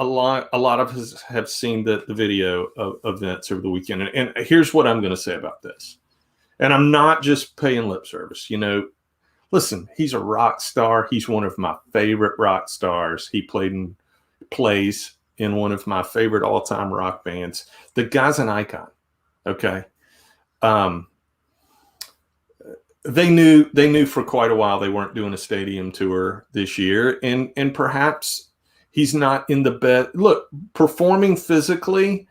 lot of us have seen the video of Vince over the weekend, and here's what I'm going to say about this. And I'm not just paying lip service. Listen, he's a rock star. He's one of my favorite rock stars. He plays in one of my favorite all-time rock bands. The guy's an icon. Okay. They knew for quite a while they weren't doing a stadium tour this year, and perhaps he's not in the best. Look, performing physically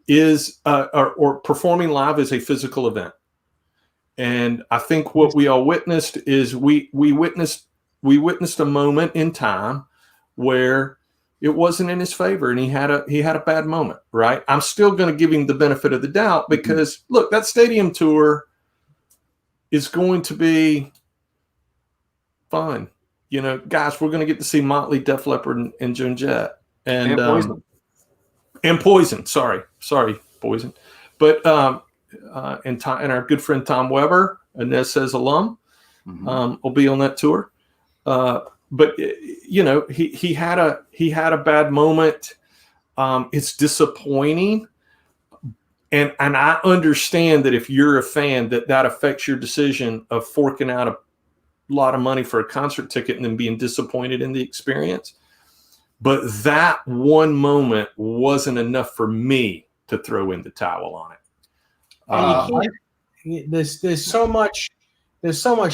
is or performing live is a physical event, and I think what we all witnessed is we witnessed a moment in time where it wasn't in his favor, and he had a bad moment. Right? I'm still going to give him the benefit of the doubt because look, that stadium tour is going to be fun. Guys, we're going to get to see Motley, Def Leppard, and Joan Jett. And Poison. And Poison. Sorry, Poison. But and our good friend Tom Weber, a Nez Says alum, will be on that tour. But he had a bad moment. It's disappointing. And I understand that if you're a fan, that affects your decision of forking out a lot of money for a concert ticket and then being disappointed in the experience. But that one moment wasn't enough for me to throw in the towel on it. There's so much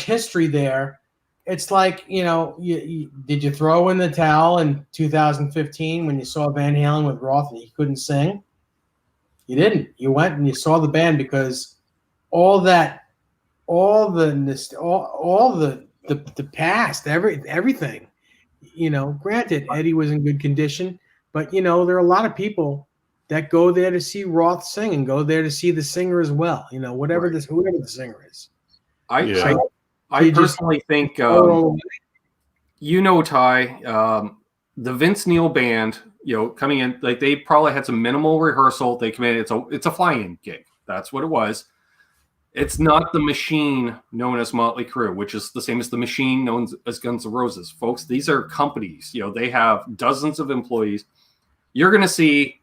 history there. It's like, did you throw in the towel in 2015 when you saw Van Halen with Roth and he couldn't sing? You didn't. You went and you saw the band because all the past, everything. Granted, Eddie was in good condition, but there are a lot of people that go there to see Roth sing and go there to see the singer as well. Whoever the singer is. I personally think, Ty, the Vince Neil band, coming in, like they probably had some minimal rehearsal. They come in, it's a fly-in gig. That's what it was. It's not the machine known as Motley Crue, which is the same as the machine known as Guns N' Roses. Folks, these are companies. They have dozens of employees. You're going to see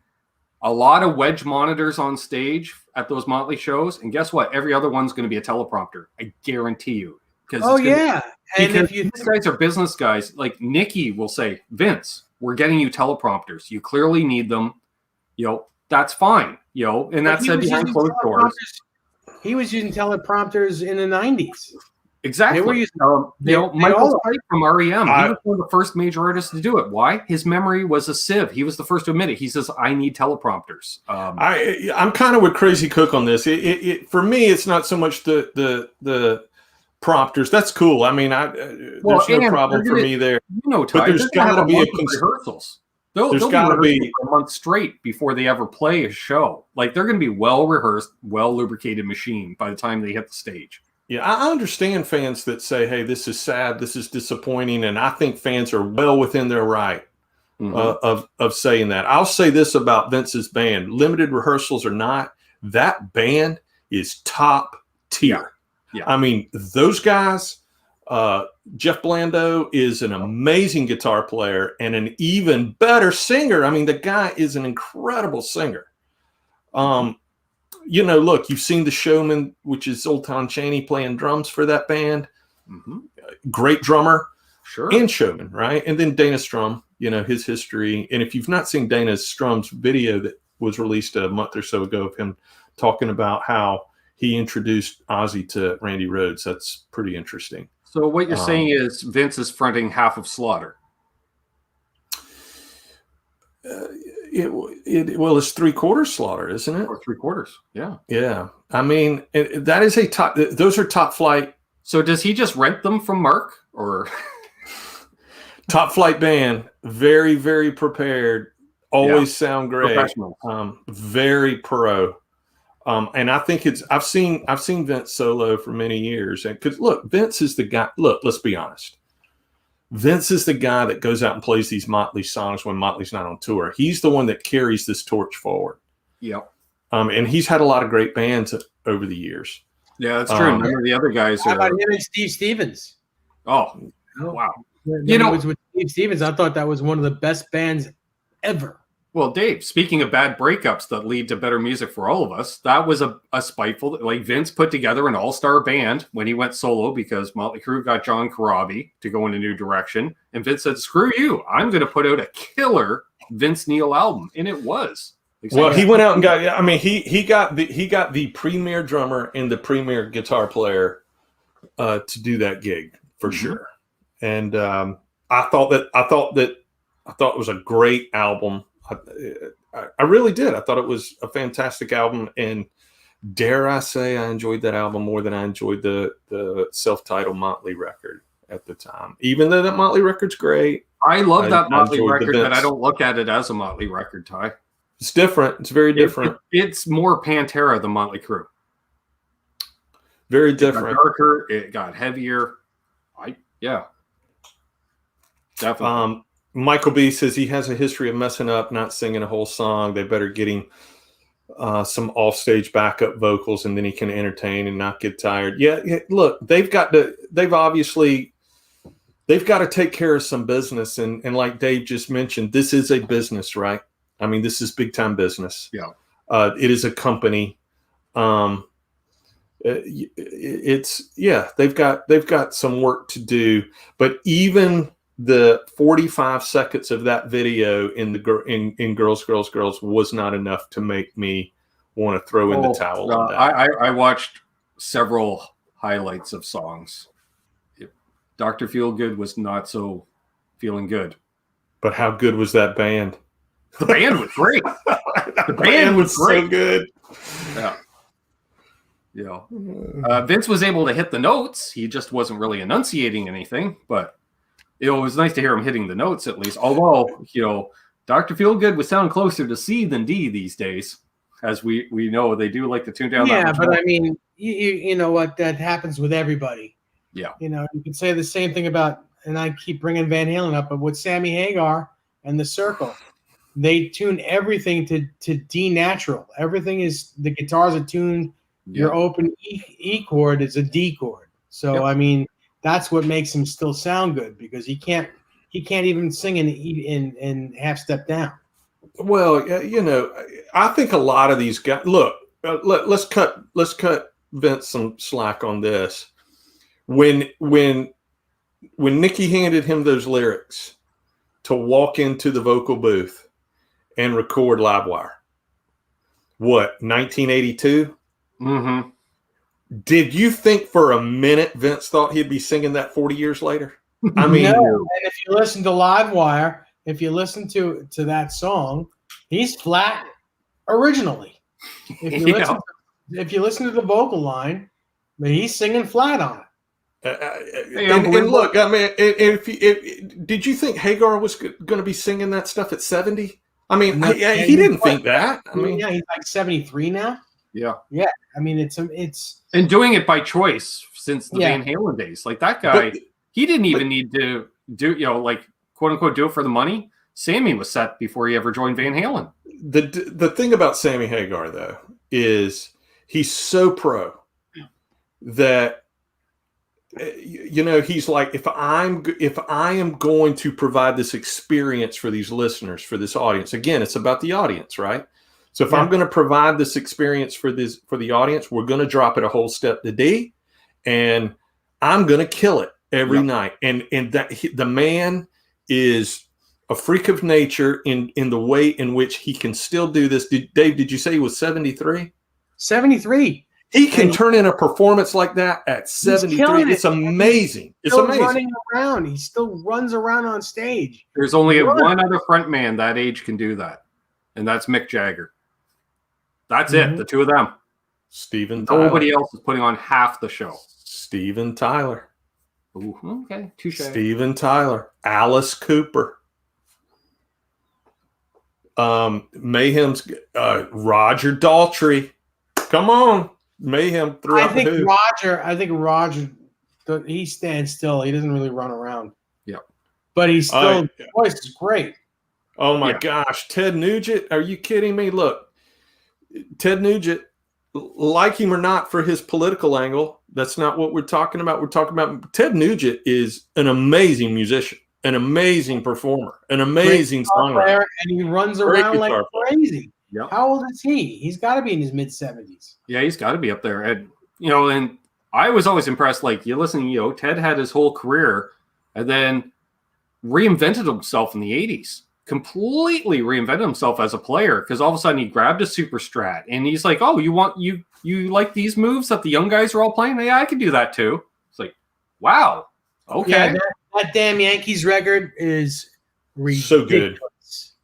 a lot of wedge monitors on stage at those Motley shows. And guess what? Every other one's going to be a teleprompter. I guarantee you. And because these guys are business guys. Like Nikki will say, Vince, we're getting you teleprompters. You clearly need them. that's fine, and that's said behind closed doors. He was using teleprompters in the 90s. Exactly. They were using, Michael Stipe from REM, he was one of the first major artists to do it. Why? His memory was a sieve. He was the first to admit it. He says, I need teleprompters. I'm kind of with Crazy Cook on this. For me, it's not so much the prompters. That's cool. I mean, there's no problem for me there. Ty, but there's got to be rehearsals. There's got to be a month straight before they ever play a show. Like, they're going to be well rehearsed, well lubricated machine by the time they hit the stage. Yeah, I understand fans that say, "Hey, this is sad, this is disappointing," and I think fans are well within their right of saying that. I'll say this about Vince's band: limited rehearsals or not, that band is top tier. Yeah. I mean, those guys. Jeff Blando is an amazing guitar player and an even better singer. I mean, the guy is an incredible singer. Look, you've seen The Showman, which is Zoltan Chaney playing drums for that band. Mm-hmm. Great drummer, sure, and showman, right? And then Dana Strum, his history. And if you've not seen Dana Strum's video that was released a month or so ago of him talking about how he introduced Ozzy to Randy Rhoads, that's pretty interesting. So what you're saying is Vince is fronting half of Slaughter. It's 3/4 Slaughter, isn't it? Or 3/4, yeah. Yeah. I mean, that is those are top flight. So does he just rent them from Mark, or? Top flight band, very, very prepared, always sound great. Very pro. And I think I've seen Vince solo for many years. And because look, Vince is the guy. Look, let's be honest. Vince is the guy that goes out and plays these Motley songs when Motley's not on tour. He's the one that carries this torch forward. Yep. And he's had a lot of great bands over the years. Yeah, that's true. None of the other guys How about him and Steve Stevens? Oh, wow. With Steve Stevens, I thought that was one of the best bands ever. Well, Dave, speaking of bad breakups that lead to better music for all of us, that was a spiteful, like Vince put together an all-star band when he went solo because Motley Crue got John Corabi to go in a new direction. And Vince said, screw you, I'm going to put out a killer Vince Neil album. And it was. Well, he went out and got, he got the premier drummer and the premier guitar player to do that gig for sure. And I thought it was a great album. I really did. I thought it was a fantastic album, and dare I say, I enjoyed that album more than I enjoyed the self-titled Motley record at the time. Even though that Motley record's great, I love that Motley record, but I don't look at it as a Motley record, Ty. It's different. It's very different. It's more Pantera than Motley Crue. Very different. It got darker. It got heavier. Definitely. Michael B says he has a history of messing up, not singing a whole song. They better get him some offstage backup vocals, and then he can entertain and not get tired. Yeah, look, they've got to take care of some business, and like Dave just mentioned, this is a business, right? I mean, this is big time business. Yeah, it is a company. They've got some work to do, but even the 45 seconds of that video in Girls was not enough to make me want to throw in the towel on that. I watched several highlights of songs. Dr. Feelgood was not so feeling good. But how good was that band? The band was great. The band was great. So good. Yeah. Vince was able to hit the notes. He just wasn't really enunciating anything, but it was nice to hear him hitting the notes at least. Although, Dr. Feelgood was sounding closer to C than D these days. As we know, they do like to tune down. Yeah, but I mean, you know what? That happens with everybody. Yeah. You could say the same thing about, and I keep bringing Van Halen up, but with Sammy Hagar and The Circle, they tune everything to D natural. Everything is, the guitars are tuned. Yeah. Your open E chord is a D chord. So, I mean, that's what makes him still sound good, because he can't even sing in half step down. Well, I think a lot of these guys. Look, let's cut Vince some slack on this. When Nicky handed him those lyrics to walk into the vocal booth and record Livewire, what, 1982? Mm-hmm. Did you think for a minute Vince thought he'd be singing that 40 years later? I mean, no. And if you listen to Livewire, if you listen to that song, he's flat originally. If you listen to the vocal line, he's singing flat on it. And look, I mean, did you think Hagar was going to be singing that stuff at 70? I mean, he didn't think that. I mean, yeah, he's like 73 now. Yeah. I mean, it's and doing it by choice since the Van Halen days. Like that guy, he didn't even need to do, like quote unquote, do it for the money. Sammy was set before he ever joined Van Halen. The thing about Sammy Hagar though is he's so pro that he's like, if I am going to provide this experience for these listeners, for this audience, again, it's about the audience, right? So if I'm going to provide this experience for the audience, we're going to drop it a whole step to D, and I'm going to kill it every night. And that the man is a freak of nature in the way in which he can still do this. Dave, did you say he was 73? 73. He can turn in a performance like that at 73. It's amazing. It's amazing. Running around. He still runs around on stage. There's only one other front man that age can do that, and that's Mick Jagger. That's it. The two of them. Steven Tyler. Nobody else is putting on half the show. Steven Tyler. Ooh, okay. Touche. Steven Tyler. Alice Cooper. Mayhem's Roger Daltrey. Come on. Mayhem throughout the hoop. I think Roger, he stands still. He doesn't really run around. Yeah. But he's still, his voice is great. Oh my gosh. Ted Nugent. Are you kidding me? Look. Ted Nugent, like him or not for his political angle, that's not what we're talking about. We're talking about Ted Nugent is an amazing musician, an amazing performer, an amazing songwriter. And he runs around like crazy. Yep. How old is he? He's got to be in his mid-70s. Yeah, he's got to be up there. And, and I was always impressed. Like, you listen, Ted had his whole career and then reinvented himself in the 80s. Completely reinvented himself as a player because all of a sudden he grabbed a Super Strat and he's like, "Oh, you like these moves that the young guys are all playing? Yeah, I can do that too." It's like, wow, okay. Yeah, that damn Yankees record is ridiculous. So good.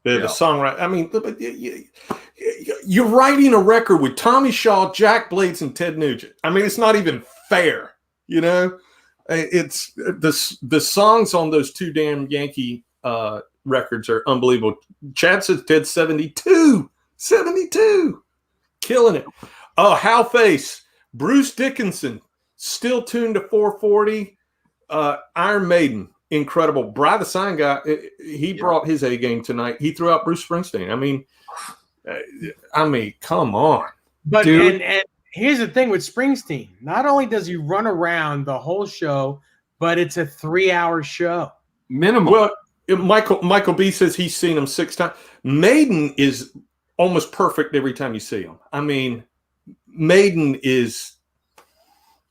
The songwriter. I mean, you're writing a record with Tommy Shaw, Jack Blades, and Ted Nugent. I mean, it's not even fair. It's the songs on those two damn Yankee records are unbelievable. Chad says Ted 72, killing it. Oh, Hal Face, Bruce Dickinson, still tuned to 440. Iron Maiden, incredible. Bry the Sign Guy, he brought his A game tonight. He threw out Bruce Springsteen. I mean, come on. But and here's the thing with Springsteen. Not only does he run around the whole show, but it's a 3-hour show. Minimum. Well, Michael B says he's seen him 6 times. Maiden is almost perfect every time you see him. I mean, Maiden is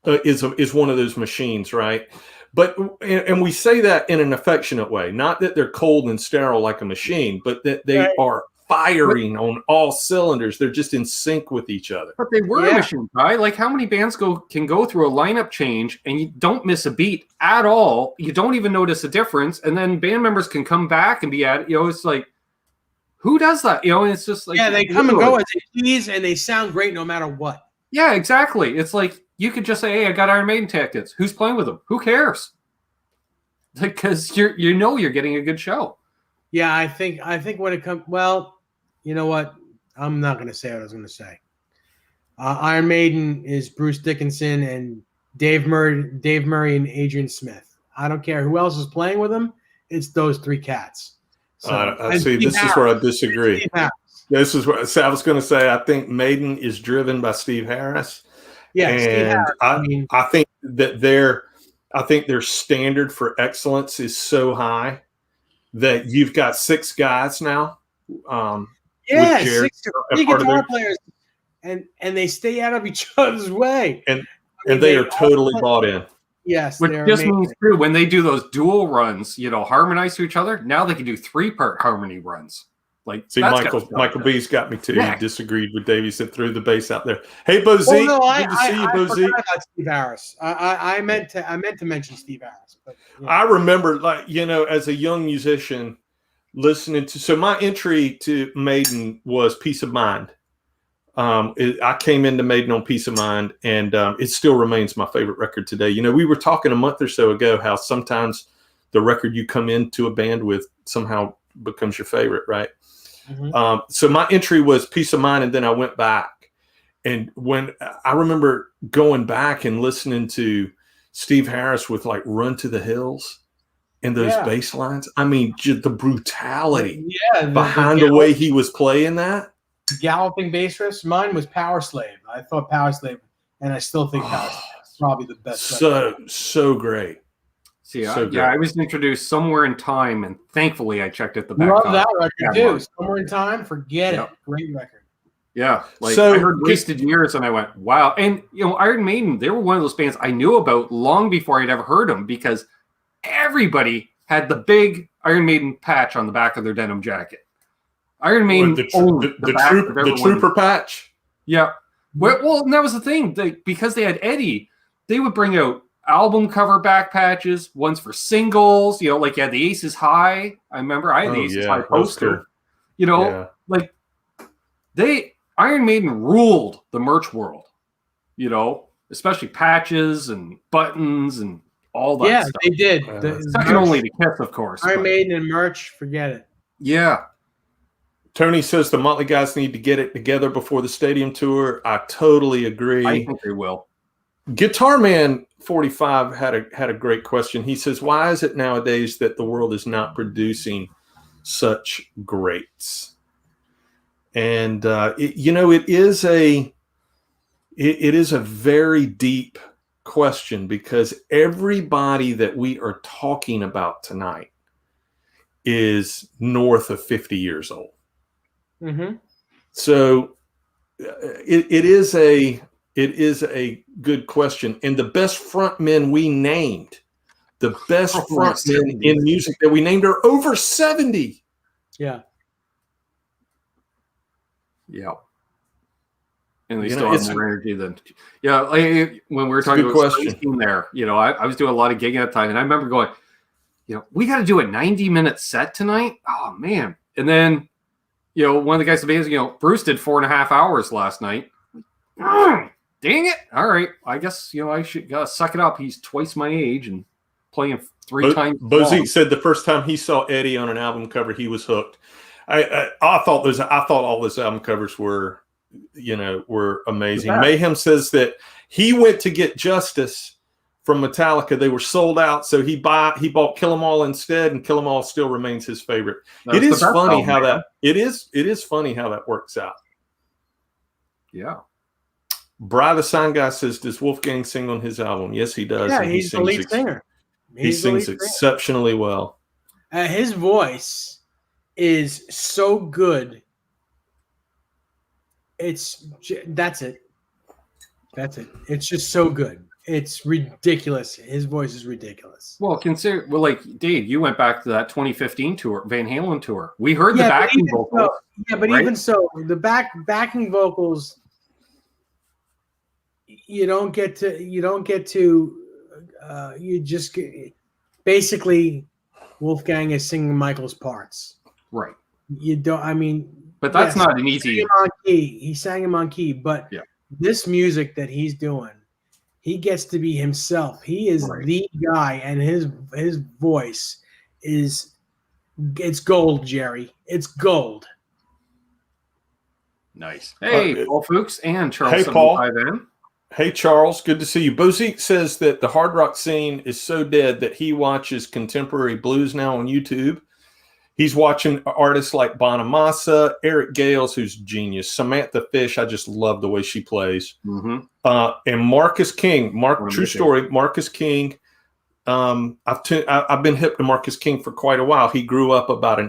one of those machines, right? But and we say that in an affectionate way, not that they're cold and sterile like a machine, but that they are firing on all cylinders. They're just in sync with each other. But they were a machine, right? Like how many bands can go through a lineup change and you don't miss a beat at all. You don't even notice a difference. And then band members can come back and be at, it's like, who does that? And it's just like, they come and go as they please and they sound great no matter what. Yeah, exactly. It's like, you could just say, "Hey, I got Iron Maiden tickets. Who's playing with them? Who cares?" Because you're getting a good show. Yeah, I think when it comes, well, you know what? I'm not going to say what I was going to say. Iron Maiden is Bruce Dickinson and Dave Murray and Adrian Smith. I don't care who else is playing with them. It's those 3 cats. So, I see. This is where I disagree. This is what I was going to say. I think Maiden is driven by Steve Harris. Yeah, and I think that their standard for excellence is so high that you've got 6 guys now. 6 guitar players, and they stay out of each other's way. And they are totally bought in. Yes, which just means too when they do those dual runs, harmonize to each other. Now they can do 3-part harmony runs. Like, see, that's Michael B's got me too. Yeah. He disagreed with Davey, said threw the bass out there. Hey, Bo Z, good to see you, Bo Z. I forgot about Steve Harris. I meant to mention Steve Harris, but I remember, like, as a young musician, listening to. So my entry to Maiden was Peace of Mind. I came into Maiden on Peace of Mind, and it still remains my favorite record today. We were talking a month or so ago how sometimes the record you come into a band with somehow becomes your favorite, right? Mm-hmm. So my entry was Peace of Mind, and then I went back. And when I remember going back and listening to Steve Harris with like Run to the Hills and those bass lines, I mean, just the brutality behind the way he was playing that. Galloping bass riffs. Mine was Power Slave. I thought Power Slave, and I still think Power Slave is probably the best. So great. See, I was introduced Somewhere in Time, and thankfully I checked at the back. Love that record too. Somewhere in Time, forget it. Great record. Yeah, I heard Wasted Years, and I went, wow. And Iron Maiden, they were one of those bands I knew about long before I'd ever heard them, because everybody had the big Iron Maiden patch on the back of their denim jacket. Iron Maiden owned the trooper patch. Yeah. Well, and that was the thing. Because they had Eddie, they would bring out album cover back patches, ones for singles. Like you had the Aces High. I remember I had the Aces High poster. Like Iron Maiden ruled the merch world. Especially patches and buttons and all that. Yeah, stuff. They did. Second only to Kiss, of course. Iron Maiden and merch, forget it. Yeah. Tony says the Motley guys need to get it together before the stadium tour. I totally agree. I think they will. Guitar Man 45 had a great question. He says, "Why is it nowadays that the world is not producing such greats?" And it is a very deep question, because everybody that we are talking about tonight is north of 50 years old. Mm-hmm. So it is a good question. And the best frontmen we named, the best frontmen in music that we named, are over 70. Yeah. Yeah. And they still have more energy than. Yeah, like when we were talking about Springsteen there, I was doing a lot of gigging at the time, and I remember going, we got to do a 90-minute set tonight. Oh man! And then, one of the guys said, Bruce did 4.5 hours last night. Dang it! All right, I guess I should suck it up. He's twice my age and playing 3 times. Bozique said the first time he saw Eddie on an album cover, he was hooked. I thought all those album covers were amazing. Yeah. Mayhem says that he went to get Justice from Metallica. They were sold out, so he bought Kill 'Em All instead, and Kill 'Em All still remains his favorite. It is funny how that works out. Yeah. Bry the Sign Guy says, "Does Wolfgang sing on his album?" Yes, he does. Yeah, he's the lead singer. He sings exceptionally well. His voice is so good. That's it. It's just so good. It's ridiculous. His voice is ridiculous. Well, like Dave, you went back to that 2015 tour, Van Halen tour. We heard the backing vocals. Even so, the backing vocals, basically Wolfgang is singing Michael's parts. Right. But that's not an easy. He sang him on key, but this music that he's doing, he gets to be himself. He is the guy, and his voice it's gold, Jerry. It's gold. Nice. Hey, Paul Fuchs and Charles. Hey, Paul. Hey, Charles. Good to see you. Bozique says that the hard rock scene is so dead that he watches contemporary blues now on YouTube. He's watching artists like Bonamassa, Eric Gales, who's genius, Samantha Fish. I just love the way she plays. Mm-hmm. And Marcus King. True story. Marcus King. I've been hip to Marcus King for quite a while. He grew up about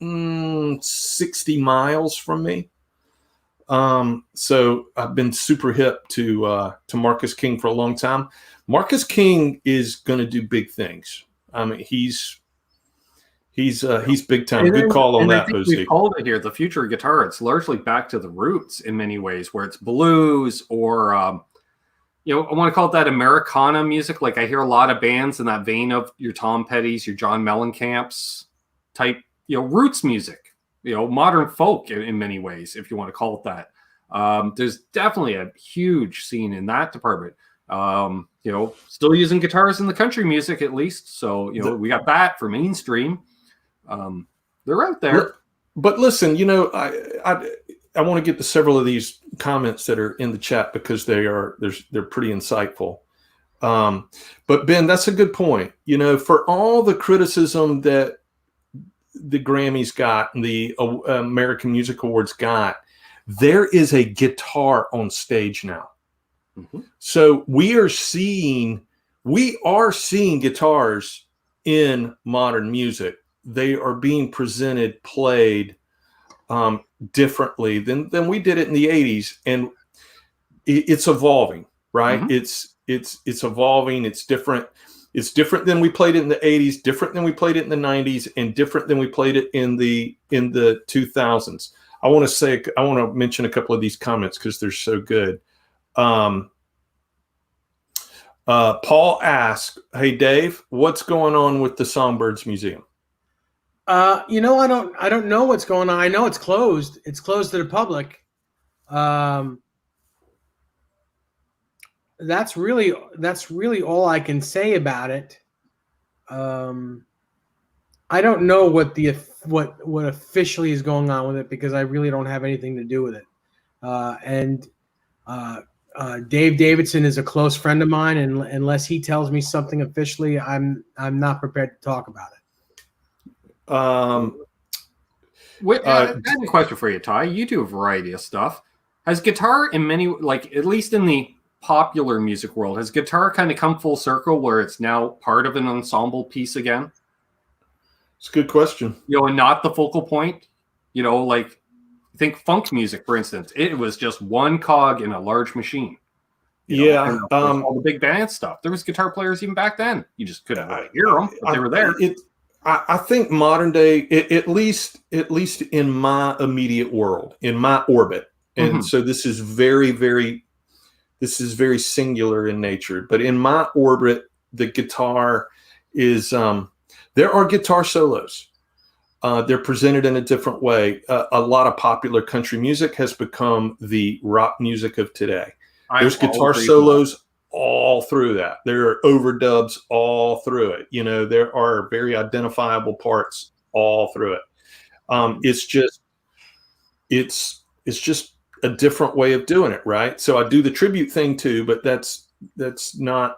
60 miles from me. So I've been super hip to Marcus King for a long time. Marcus King is going to do big things. I mean, he's He's big time. Good call on that, OC. We called it here the future of guitar. It's largely back to the roots in many ways, where it's blues or I want to call it that Americana music. Like I hear a lot of bands in that vein of your Tom Petty's, your John Mellencamp's type, roots music. Modern folk in many ways, if you want to call it that. There's definitely a huge scene in that department. Still using guitars in the country music at least. So we got that for mainstream. They're out there. But listen, I want to get to several of these comments that are in the chat because they're pretty insightful. But Ben, that's a good point. For all the criticism that the Grammys got and the American Music Awards got, there is a guitar on stage now. Mm-hmm. So we are seeing guitars in modern music. They are being presented, played differently than we did it in the 80s, and it's evolving, right? Mm-hmm. It's evolving. It's different. It's different than we played it in the 80s, different than we played it in the 90s, and different than we played it in the 2000s. I want to mention a couple of these comments because they're so good. Paul asked, "Hey Dave, what's going on with the Songbirds Museum?" I don't know what's going on. I know it's closed. It's closed to the public. That's really all I can say about it. I don't know what officially is going on with it because I really don't have anything to do with it. Dave Davidson is a close friend of mine, and unless he tells me something officially, I'm not prepared to talk about it. I have a question for you, Ty. You do a variety of stuff. Has guitar in many, at least in the popular music world, has guitar kind of come full circle where it's now part of an ensemble piece again? It's a good question. And not the focal point. Think funk music, for instance. It was just one cog in a large machine. All the big band stuff. There was guitar players even back then. You just couldn't really hear them, but they were there. I think modern day, at least in my immediate world, in my orbit, and so this is very, very singular in nature. But in my orbit, the guitar is there are guitar solos. They're presented in a different way. A lot of popular country music has become the rock music of today. There's guitar solos all through that. There are overdubs all through it. There are very identifiable parts all through it. It's just a different way of doing it, right? So I do the tribute thing too, but that's not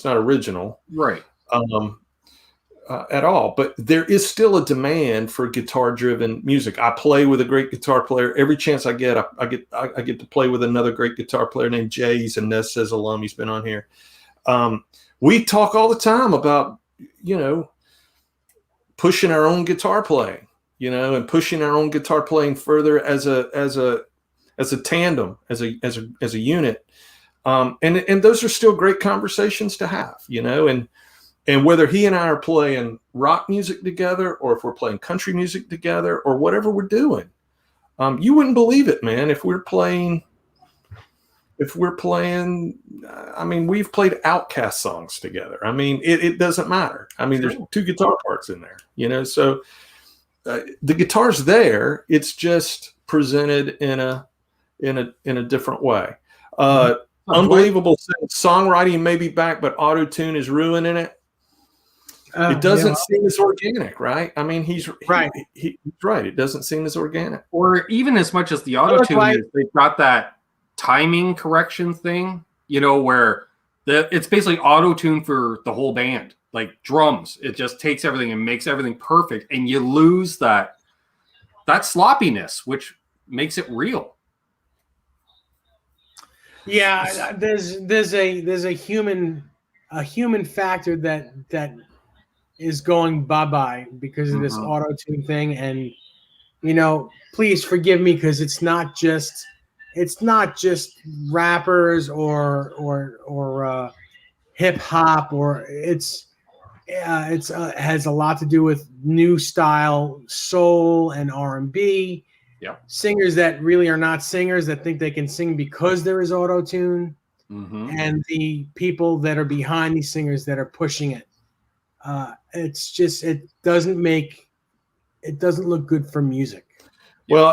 original, right? At all. But there is still a demand for guitar-driven music. I play with a great guitar player every chance I get. I get to play with another great guitar player named Jay. He's a Nez Says alum. He's been on here. We talk all the time about pushing our own guitar playing, and pushing our own guitar playing further as a tandem, as a unit. And those are still great conversations to have, and whether he and I are playing rock music together, or if we're playing country music together, or whatever we're doing, you wouldn't believe it, man. If we're playing, I mean, we've played Outkast songs together. I mean, it doesn't matter. I mean, there's two guitar parts in there, so the guitar's there. It's just presented in a different way. Unbelievable songwriting may be back, but auto-tune is ruining it. It doesn't seem as organic, right? I mean, he's right. He's right. It doesn't seem as organic. Or even as much as the auto-tune, they've got that timing correction thing, where it's basically auto-tune for the whole band, like drums. It just takes everything and makes everything perfect, and you lose that sloppiness, which makes it real. Yeah, there's a human factor that is going bye-bye because of this auto-tune thing. And please forgive me, because it's not just rappers or hip hop, or it's it's has a lot to do with new style soul and R&B. Yep. Singers that really are not singers that think they can sing because there is auto-tune, and the people that are behind these singers that are pushing it. It's just it doesn't look good for music. Well,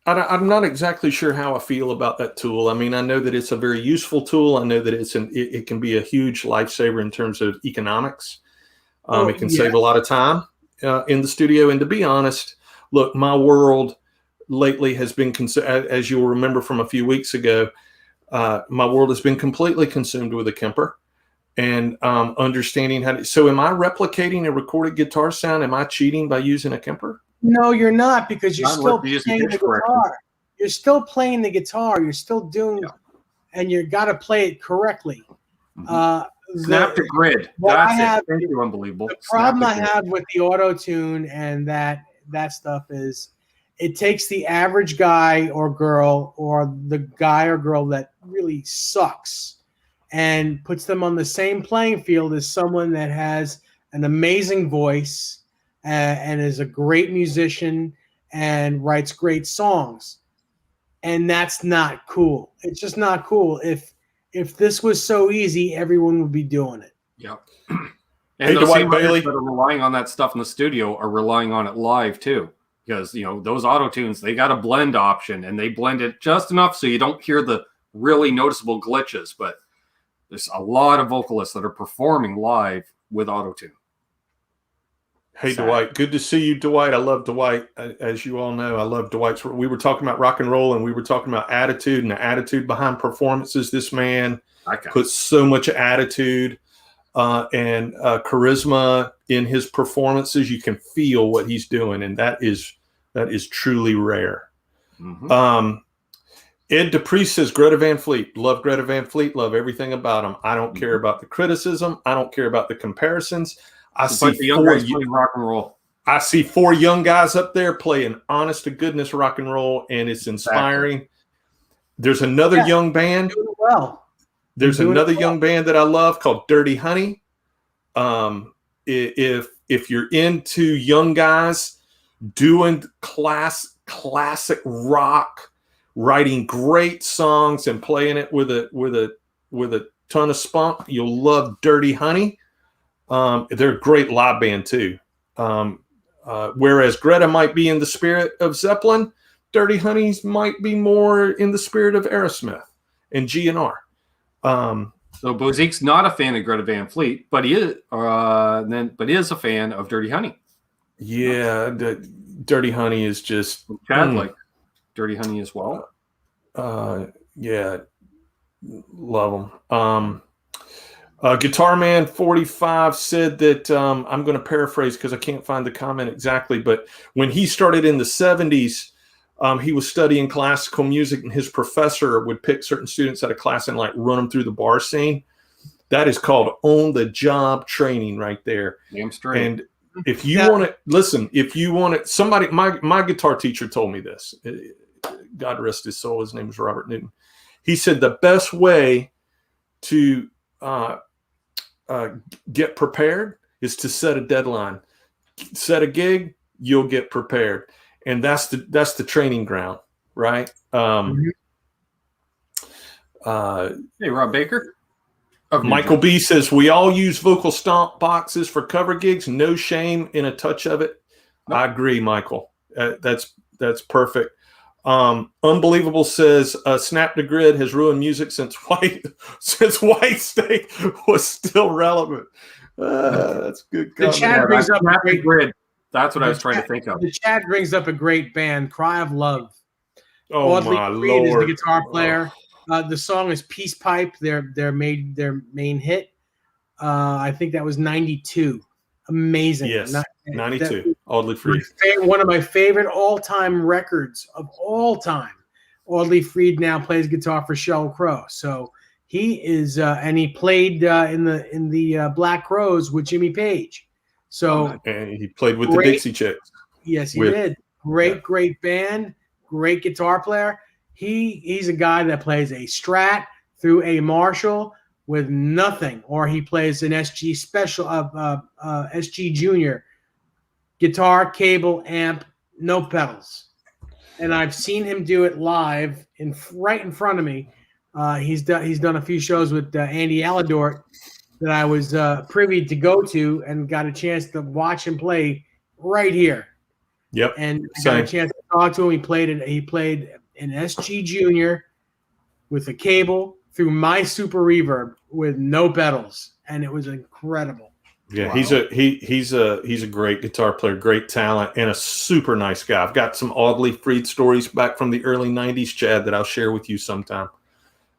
I'm not exactly sure how I feel about that tool. I mean, I know that it's a very useful tool. I know that it can be a huge lifesaver in terms of economics. It can save a lot of time in the studio. And to be honest, look, my world lately has been, as you'll remember from a few weeks ago, my world has been completely consumed with a Kemper and understanding how to. So am I replicating a recorded guitar sound? Am I cheating by using a Kemper? No, you're not, because you're still playing the guitar. You're still playing the guitar. You're still doing, and you got to play it correctly. Snap to grid. Thank you, unbelievable. The problem I have with the auto-tune and that stuff is it takes the average guy or girl, or the guy or girl that really sucks, and puts them on the same playing field as someone that has an amazing voice and is a great musician and writes great songs. And that's not cool. It's just not cool. If this was so easy, everyone would be doing it. Yeah. And those same writers that are relying on that stuff in the studio are relying on it live too. Because, those auto-tunes, they got a blend option, and they blend it just enough so you don't hear the really noticeable glitches. But there's a lot of vocalists that are performing live with auto-tune. Hey, Dwight, good to see you, Dwight. I love Dwight. As you all know, I love Dwight's. We were talking about rock and roll, and we were talking about attitude and the attitude behind performances. This man puts so much attitude and charisma in his performances. You can feel what he's doing, and that is truly rare. Ed Dupree says, Greta Van Fleet. Love Greta Van Fleet. Love everything about him. I don't care about the criticism. I don't care about the comparisons. I see the young guys playing rock and roll. I see 4 young guys up there playing honest to goodness rock and roll, and it's inspiring. Exactly. There's another young band. Doing well. There's another young band that I love called Dirty Honey. If you're into young guys doing classic rock, writing great songs and playing it with a ton of spunk, you'll love Dirty Honey. They're a great live band too. Whereas Greta might be in the spirit of Zeppelin, Dirty Honeys might be more in the spirit of Aerosmith and GNR. So Bozique's not a fan of Greta Van Fleet, but he is a fan of Dirty Honey. Yeah, Dirty Honey is just Chad like Dirty Honey as well. Yeah, love them. Guitar Man 45 said that I'm going to paraphrase because I can't find the comment exactly, but when he started in the 70s, he was studying classical music, and his professor would pick certain students out of class and run them through the bar scene. That is called on-the-job training right there. Damn straight. And if you want to listen, somebody, my guitar teacher told me this. God rest his soul. His name is Robert Newton. He said the best way to get prepared is to set a deadline. Set a gig, you'll get prepared, and that's the training ground, right? Hey, Rob Baker. Michael B says we all use vocal stomp boxes for cover gigs. No shame in a touch of it. Nope. I agree, Michael. That's perfect. Unbelievable says Snap to Grid has ruined music since White Snake was still relevant. That's good. The chat brings up Snap to Grid. That's what I was trying to think of. The chat brings up a great band, Cry of Love. Oh, Audley my Freed Lord! Is the guitar player. The song is Peace Pipe. Their main hit. I think that was 92. Amazing. Yes, 92. Audley Freed. One of my favorite all-time records of all time. Audley Freed now plays guitar for Sheryl Crow. So he is, and he played in the Black Crowes with Jimmy Page. So and he played with the Dixie Chicks. Yes, he did. Great band. Great guitar player. He's a guy that plays a Strat through a Marshall with nothing, or he plays an SG special, SG Junior, guitar, cable, amp, no pedals. And I've seen him do it live right in front of me. He's done a few shows with Andy Aladort that I was privy to go to and got a chance to watch him play right here. Yep. And I got a chance to talk to him. He played an SG Junior with a cable through my Super Reverb with no pedals, and it was incredible. Yeah, wow. He's a great guitar player, great talent, and a super nice guy. I've got some Audley Freed stories back from the early '90s, Chad, that I'll share with you sometime.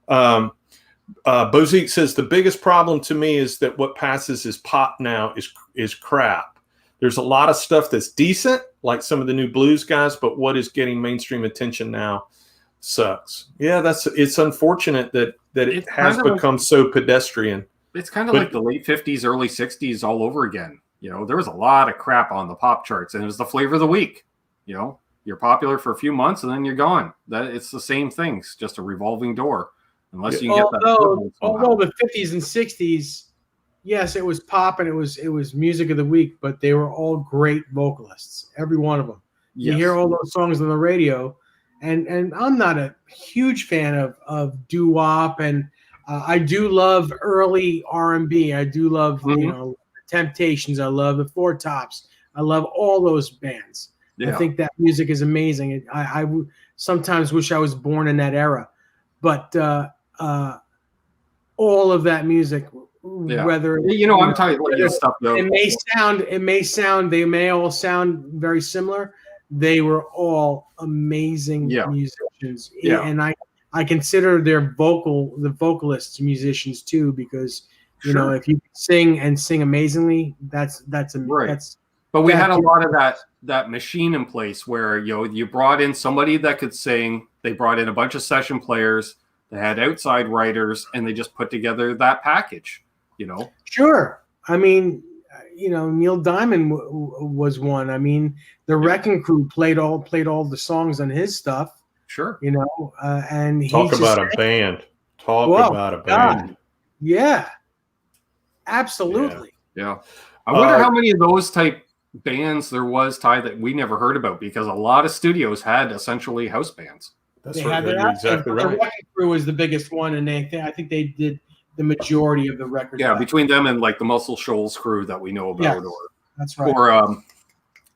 Bozique says the biggest problem to me is that what passes as pop now is crap. There's a lot of stuff that's decent, like some of the new blues guys, but what is getting mainstream attention now sucks. Yeah, it's unfortunate that it has become so pedestrian. It's kind of like the late 50s, early 60s all over again. You know, there was a lot of crap on the pop charts, and it was the flavor of the week. You know, you're popular for a few months, and then you're gone. It's the same things, just a revolving door. Unless you can get that. Although the 50s and 60s, yes, it was pop and it was music of the week, but they were all great vocalists, every one of them. Yes. You hear all those songs on the radio, and I'm not a huge fan of doo-wop, and I do love early R&B. I do love Temptations. I love the Four Tops. I love all those bands. Yeah. I think that music is amazing. I sometimes wish I was born in that era, but all of that music, whether I'm talking about this stuff though. They may all sound very similar. They were all amazing musicians, and I consider the vocalists musicians too, because you know, if you sing amazingly, that's right. But we had a lot of that machine in place where you brought in somebody that could sing. They brought in a bunch of session players. They had outside writers, and they just put together that package. Sure. I mean, Neil Diamond was one. I mean, the Wrecking Crew played all the songs on his stuff. Sure. And talk about a band. About a band. Yeah. Absolutely. Yeah. I wonder how many of those type bands there was, Ty, that we never heard about, because a lot of studios had essentially house bands. That's right. You're exactly right. The Wrecking Crew was the biggest one, and I think they did the majority of the records. Yeah, between them and like the Muscle Shoals crew that we know about, that's right.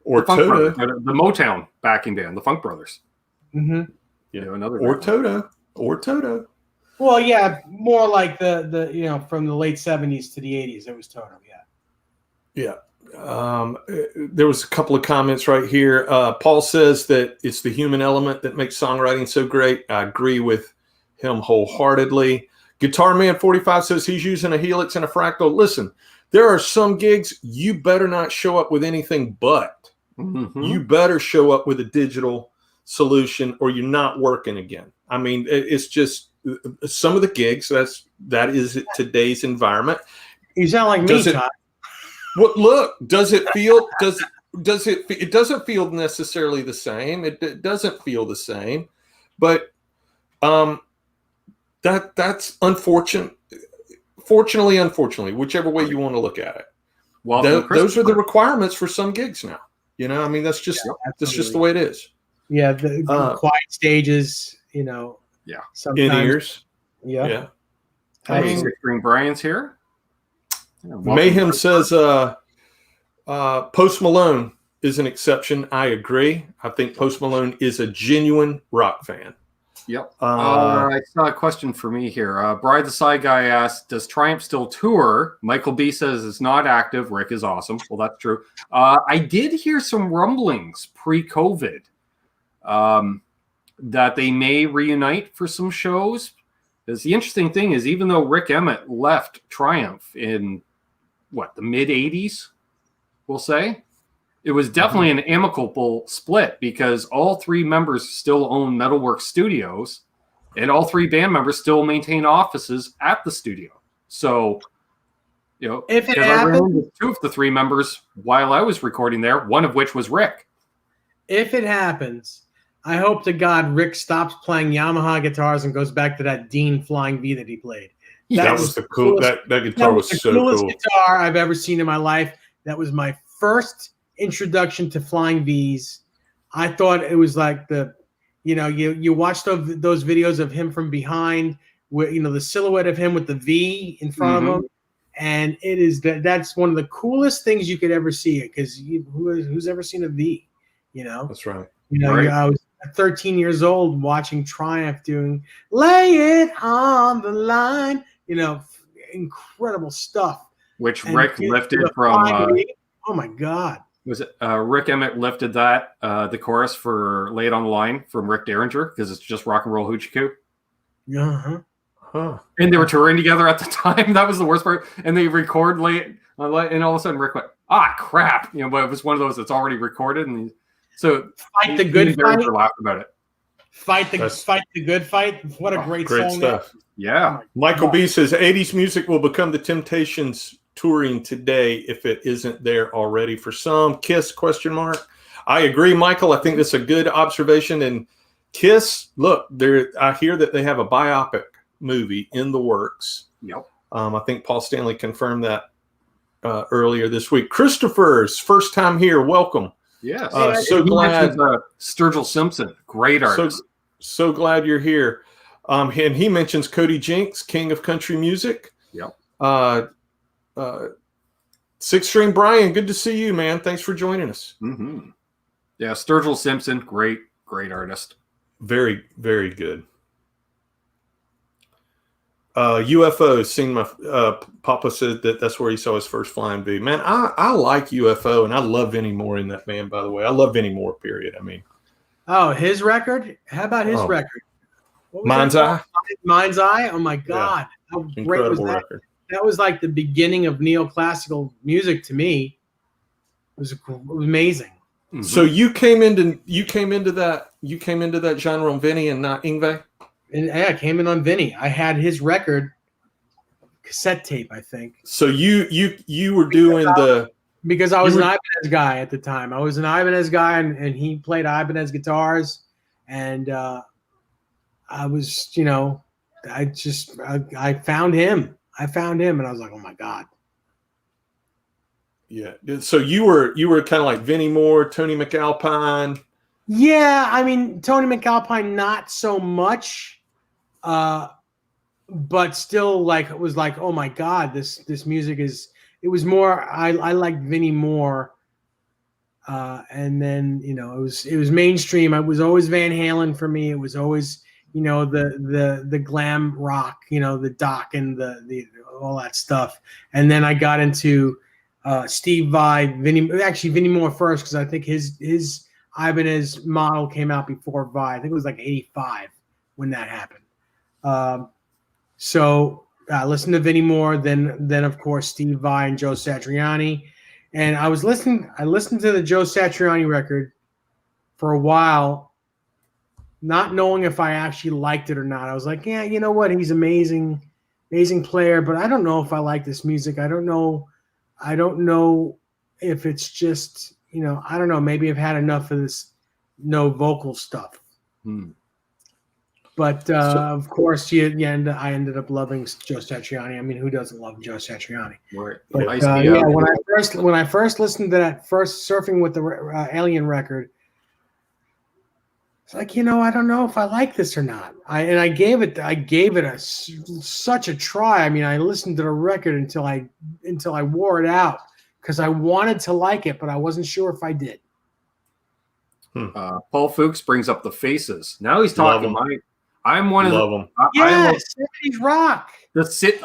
Or Toto, the Motown backing band, the Funk Brothers. Mm-hmm. Another Toto. Well, yeah, more like the from the late 70s to the 80s. It was Toto. Yeah. There was a couple of comments right here. Paul says that it's the human element that makes songwriting so great. I agree with him wholeheartedly. Guitar Man 45 says he's using a Helix and a Fractal. Listen, there are some gigs you better not show up with anything but. Mm-hmm. You better show up with a digital solution, or you're not working again. I mean, it's just some of the gigs. That is today's environment. You sound like me, Todd. Well, look, does it feel? It doesn't feel necessarily the same. It doesn't feel the same, but that's unfortunate. Fortunately, unfortunately, whichever way you want to look at it. Well, those are the requirements for some gigs now. I mean, that's just the way it is. Yeah, the quiet stages. Yeah, sometimes. In ears. Yeah. String Brian's here. Mayhem says Post Malone is an exception. I agree. I think Post Malone is a genuine rock fan. Yep. I saw a question for me here. Bride the Side guy asked, does Triumph still tour? Michael B says it's not active. Rick is awesome. Well, that's true. I did hear some rumblings pre-COVID that they may reunite for some shows. Because the interesting thing is, even though Rick Emmett left Triumph in the mid 80s, we'll say, it was definitely an amicable split, because all three members still own Metalworks Studios, and all three band members still maintain offices at the studio. So, if it happens, two of the three members while I was recording there, one of which was Rick. If it happens, I hope to God Rick stops playing Yamaha guitars and goes back to that Dean Flying V that he played. That was the cool. That guitar was so cool. The coolest guitar I've ever seen in my life. That was my first introduction to Flying V's. I thought it was like you watch those videos of him from behind, where the silhouette of him with the V in front of him, and it is that's one of the coolest things you could ever see. Because who's ever seen a V? That's right. Right. I was 13 years old watching Triumph doing "Lay It on the Line." Incredible stuff. Which Rick lifted from. Oh my God. Was it Rick Emmett lifted that the chorus for "Lay It on the Line" from Rick Derringer, because it's just rock and roll hoochie coo. Huh. And they were touring together at the time. That was the worst part. And they record late, and all of a sudden Rick went, crap, but it was one of those that's already recorded, and so fight the good fight. Laughed about it. Fight the good fight. What a great song stuff. Yeah. Michael B says 80s music will become the Temptations touring today if it isn't there already for some. Kiss ? I agree, Michael. I think that's a good observation. And Kiss, look, I hear that they have a biopic movie in the works. Yep. I think Paul Stanley confirmed that earlier this week. Christopher's first time here. Welcome. Yes. So glad. Sturgill Simpson, great artist. So glad you're here. And he mentions Cody Jinks, king of country music. Yep. Six String Brian, good to see you, man. Thanks for joining us. Mm-hmm. Yeah, Sturgill Simpson, great artist. Very, very good. UFO, seen my Papa said that's where he saw his first Flying V. Man, I like UFO, and I love Vinnie Moore in that band, by the way. I love Vinnie Moore, period. I mean. Oh, his record? How about his record? Mind's Eye? Mind's Eye? Oh, my God. Yeah. How great Incredible was that? record. That was like the beginning of neoclassical music to me. It was amazing. Mm-hmm. So you came into that genre on Vinnie and not Yngwie? And yeah, I came in on Vinnie. I had his record cassette tape, I think. So you were doing because I was an Ibanez guy at the time. I was an Ibanez guy, and he played Ibanez guitars, and I was, I found him. And I was like, oh my God. Yeah. So you were kind of like Vinnie Moore, Tony McAlpine. Yeah, I mean, Tony McAlpine, not so much, but still, like, it was like, oh my God, this music is. It was more. I liked Vinnie Moore, and then it was mainstream. It was always Van Halen for me. It was always the glam rock, the Doc and the all that stuff. And then I got into Steve Vai, Vinnie Moore first, because I think his Ibanez model came out before Vai. I think it was like 85 when that happened. So I listened to Vinnie Moore, then of course Steve Vai and Joe Satriani. And I listened to the Joe Satriani record for a while, not knowing if I actually liked it or not. I was like, yeah, you know what? He's amazing player, but I don't know if I like this music. I don't know if it's just, I don't know. Maybe I've had enough of this no vocal stuff. But of course, I ended up loving Joe Satriani. I mean, who doesn't love Joe Satriani? Right. But when I first listened to that first Surfing with the Alien record, it's like, I don't know if I like this or not. I gave it such a try. I mean, I listened to the record until I wore it out because I wanted to like it, but I wasn't sure if I did. Paul Fuchs brings up the Faces. Now he's talking. I'm one of them. Yes, 70s rock.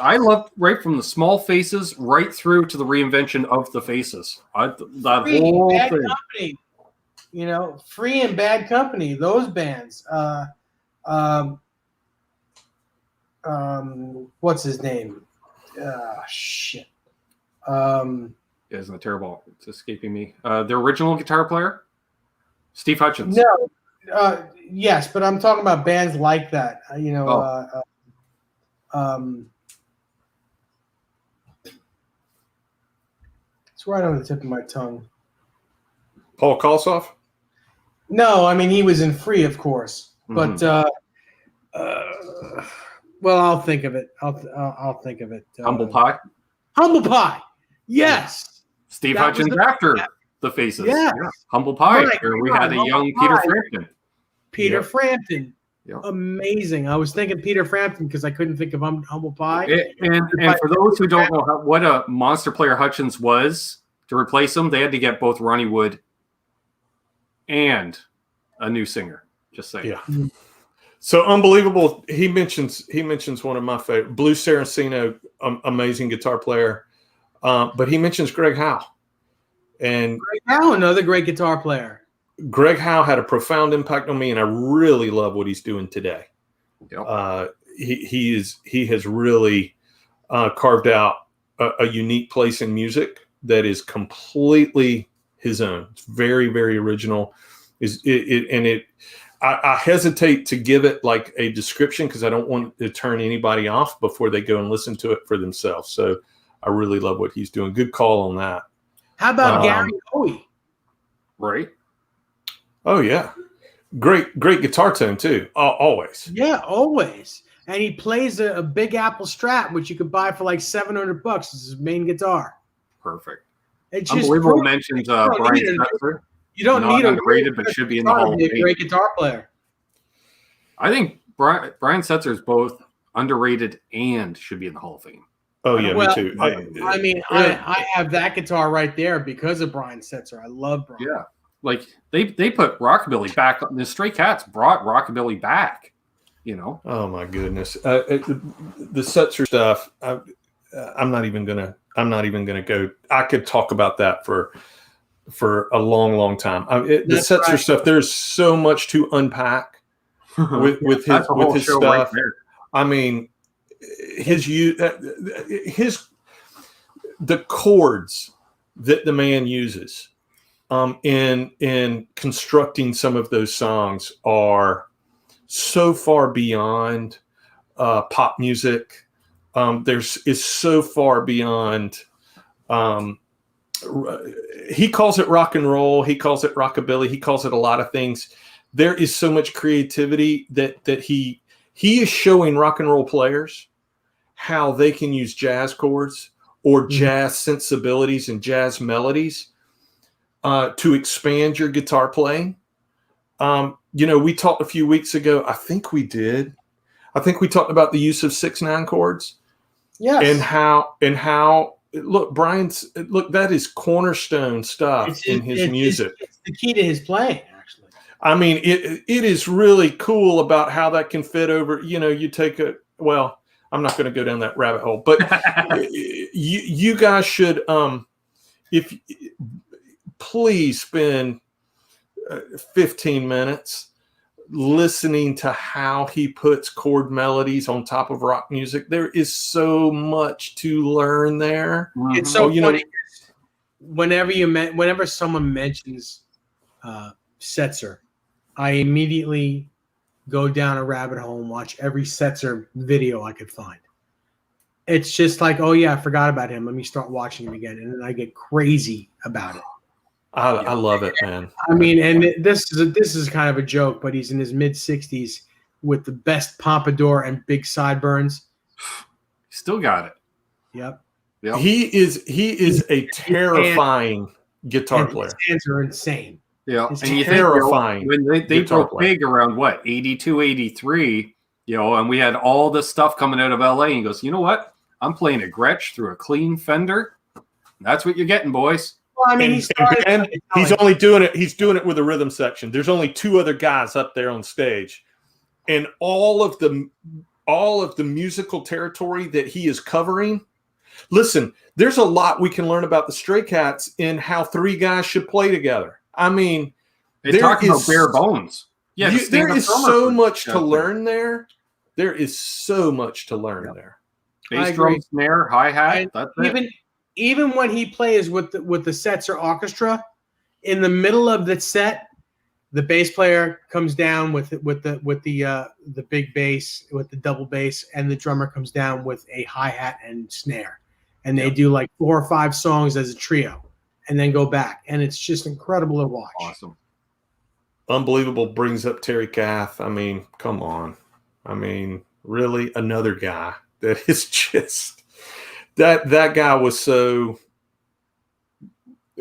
I love right from the Small Faces right through to the reinvention of the Faces. That whole thing. Company. Free and Bad Company, those bands. What's his name? Shit. Isn't it terrible? It's escaping me. The original guitar player, Steve Hutchins. No, yes, but I'm talking about bands like that. It's right on the tip of my tongue. Paul Kossoff? No, I mean he was in Free, of course, but Well, I'll think of it. I'll think of it. Humble Pie. Humble Pie. Yes. Steve That was Hutchins after the Faces. Yeah. Humble Pie. Right, Where we right, had a Humble young Pie. Peter Frampton. Peter Yep. Frampton. Yep. Amazing. I was thinking Peter Frampton because I couldn't think of Humble Pie. And for those who don't know what a monster player Hutchins was, to replace him, they had to get both Ronnie Wood and a new singer. Just saying. Yeah. So unbelievable. He mentions one of my favorite, Blue Saraceno, amazing guitar player. But he mentions Greg Howe. And Greg Howe, another great guitar player. Greg Howe had a profound impact on me, and I really love what he's doing today. Yep. He has really carved out a unique place in music that is completely his own. It's very, very original. I hesitate to give it like a description because I don't want to turn anybody off before they go and listen to it for themselves. So I really love what he's doing. Good call on that. How about Gary Hoey? Right. Oh yeah, great guitar tone too. Always. Yeah, always. And he plays a Big Apple Strat, which you could buy for like $700. It's his main guitar. Perfect. It's just Unbelievable mentions Brian Setzer. You don't Not need underrated, but should be in the Hall of a Fame. great guitar player. I think Brian Setzer is both underrated and should be in the Hall of Fame. Oh yeah, Well, me too. I mean, I have that guitar right there because of Brian Setzer. I love Brian. Yeah. Like they put rockabilly back. The Stray Cats brought rockabilly back. You know. Oh my goodness, the Setzer stuff. I'm not even gonna go. I could talk about that for a long time. The Setzer right. stuff. There's so much to unpack with his show stuff. right there. I mean, the chords that the man uses in constructing some of those songs are so far beyond pop music. Is so far beyond. He calls it rock and roll. He calls it rockabilly. He calls it a lot of things. There is so much creativity that he is showing rock and roll players how they can use jazz chords or jazz sensibilities and jazz melodies to expand your guitar playing. We talked a few weeks ago. I think we talked about the use of 6/9 chords. Yes. And how that is cornerstone stuff in his music. It's the key to his playing, actually. I mean, it is really cool about how that can fit over. You take I'm not going to go down that rabbit hole, but you guys should, if please spend 15 minutes listening to how he puts chord melodies on top of rock music. There is so much to learn there. It's so funny. Whenever someone mentions Setzer, I immediately go down a rabbit hole and watch every Setzer video I could find. It's just like, oh yeah, I forgot about him. Let me start watching him again, and then I get crazy about it. I love it, man. I mean, and this is kind of a joke, but he's in his mid-60s with the best pompadour and big sideburns. Still got it. Yep. He is a terrifying guitar player. His hands are insane. Yeah, It's and you terrifying. think when they guitar broke player. big around 82, 83, and we had all this stuff coming out of LA, and he goes, you know what? I'm playing a Gretsch through a clean Fender. That's what you're getting, boys. Well, I mean, he's only doing it. He's doing it with a rhythm section. There's only two other guys up there on stage, and all of the musical territory that he is covering. Listen, there's a lot we can learn about the Stray Cats in how three guys should play together. I mean, They talk about bare bones. Yeah, there is so much to learn there. There is so much to learn there. Bass drum, snare, hi hat. That's it. Even when he plays with the Setzer Orchestra, in the middle of the set, the bass player comes down with the big bass, with the double bass, and the drummer comes down with a hi hat and snare, and they do like 4 or 5 songs as a trio, and then go back, and it's just incredible to watch. Awesome. Unbelievable. Brings up Terry Kath. I mean, come on. I mean, Really, another guy that is just that guy was so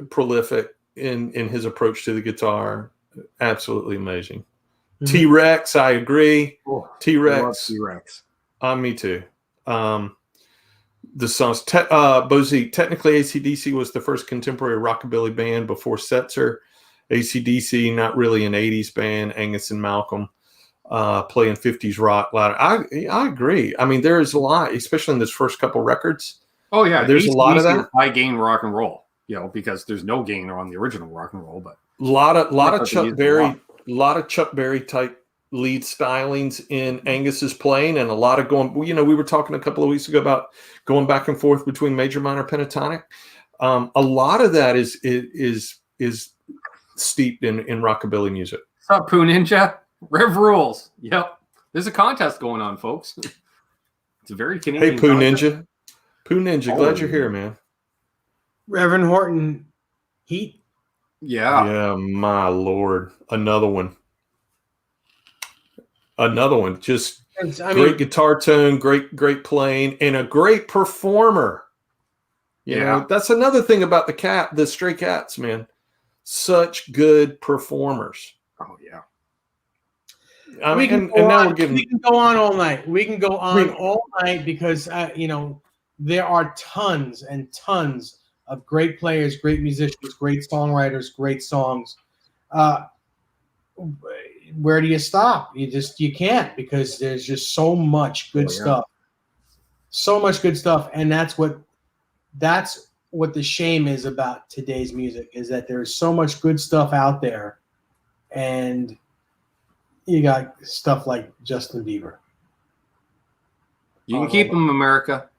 prolific in his approach to the guitar. Absolutely amazing. Mm-hmm. T-Rex, I agree. Oh, T-Rex. T-Rex. Me too. The songs, Bozy, technically AC/DC was the first contemporary rockabilly band before Setzer. AC/DC, not really an 80s band. Angus and Malcolm playing 50s rock louder. I agree. I mean, there is a lot, especially in this first couple records. Oh, yeah. There's a lot of that. High gain rock and roll, because there's no gain on the original rock and roll. But a lot of Chuck Berry type lead stylings in Angus's playing, and a lot of going. We were talking a couple of weeks ago about going back and forth between major, minor, pentatonic. A lot of that is steeped in rockabilly music. What's up, Pooh Ninja? Rev Rules. Yep. There's a contest going on, folks. It's a very Canadian. Hey, Pooh Ninja. Pooh Ninja, glad you're here, man. Reverend Horton Heat. Yeah. Yeah, my Lord. Another one. Just great guitar tone, great playing, and a great performer. You know, that's another thing about the Stray Cats, man. Such good performers. Oh, yeah. We can go on all night. We can go on all night because, there are tons and tons of great players, great musicians, great songwriters, great songs. Where do you stop? You can't, because there's just so much good stuff. So much good stuff. And that's what the shame is about today's music, is that there's so much good stuff out there. And you got stuff like Justin Bieber. You can keep him, America.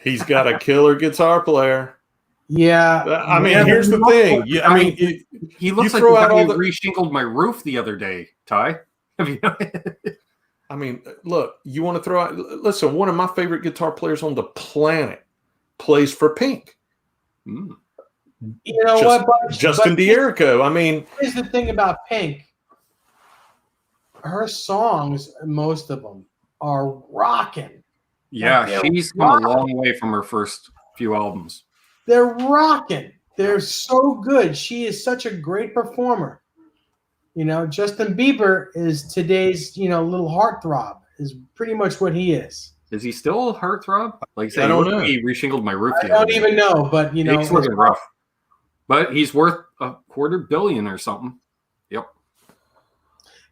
He's got a killer guitar player. Yeah. I mean, here's the thing. He looks like he reshingled my roof the other day, Ty. I mean, look, you want to throw out. Listen, one of my favorite guitar players on the planet plays for Pink. You know what? Justin D'Erico. I mean, here's the thing about Pink. Her songs, most of them, are rocking. Yeah, she's come a long way from her first few albums. They're rocking. They're so good. She is such a great performer. Justin Bieber is today's, little heartthrob, is pretty much what he is. Is he still a heartthrob? Like I said, I don't know. He reshingled my roof. I don't even know, but it's looking rough. But he's worth $250 million or something. Yep.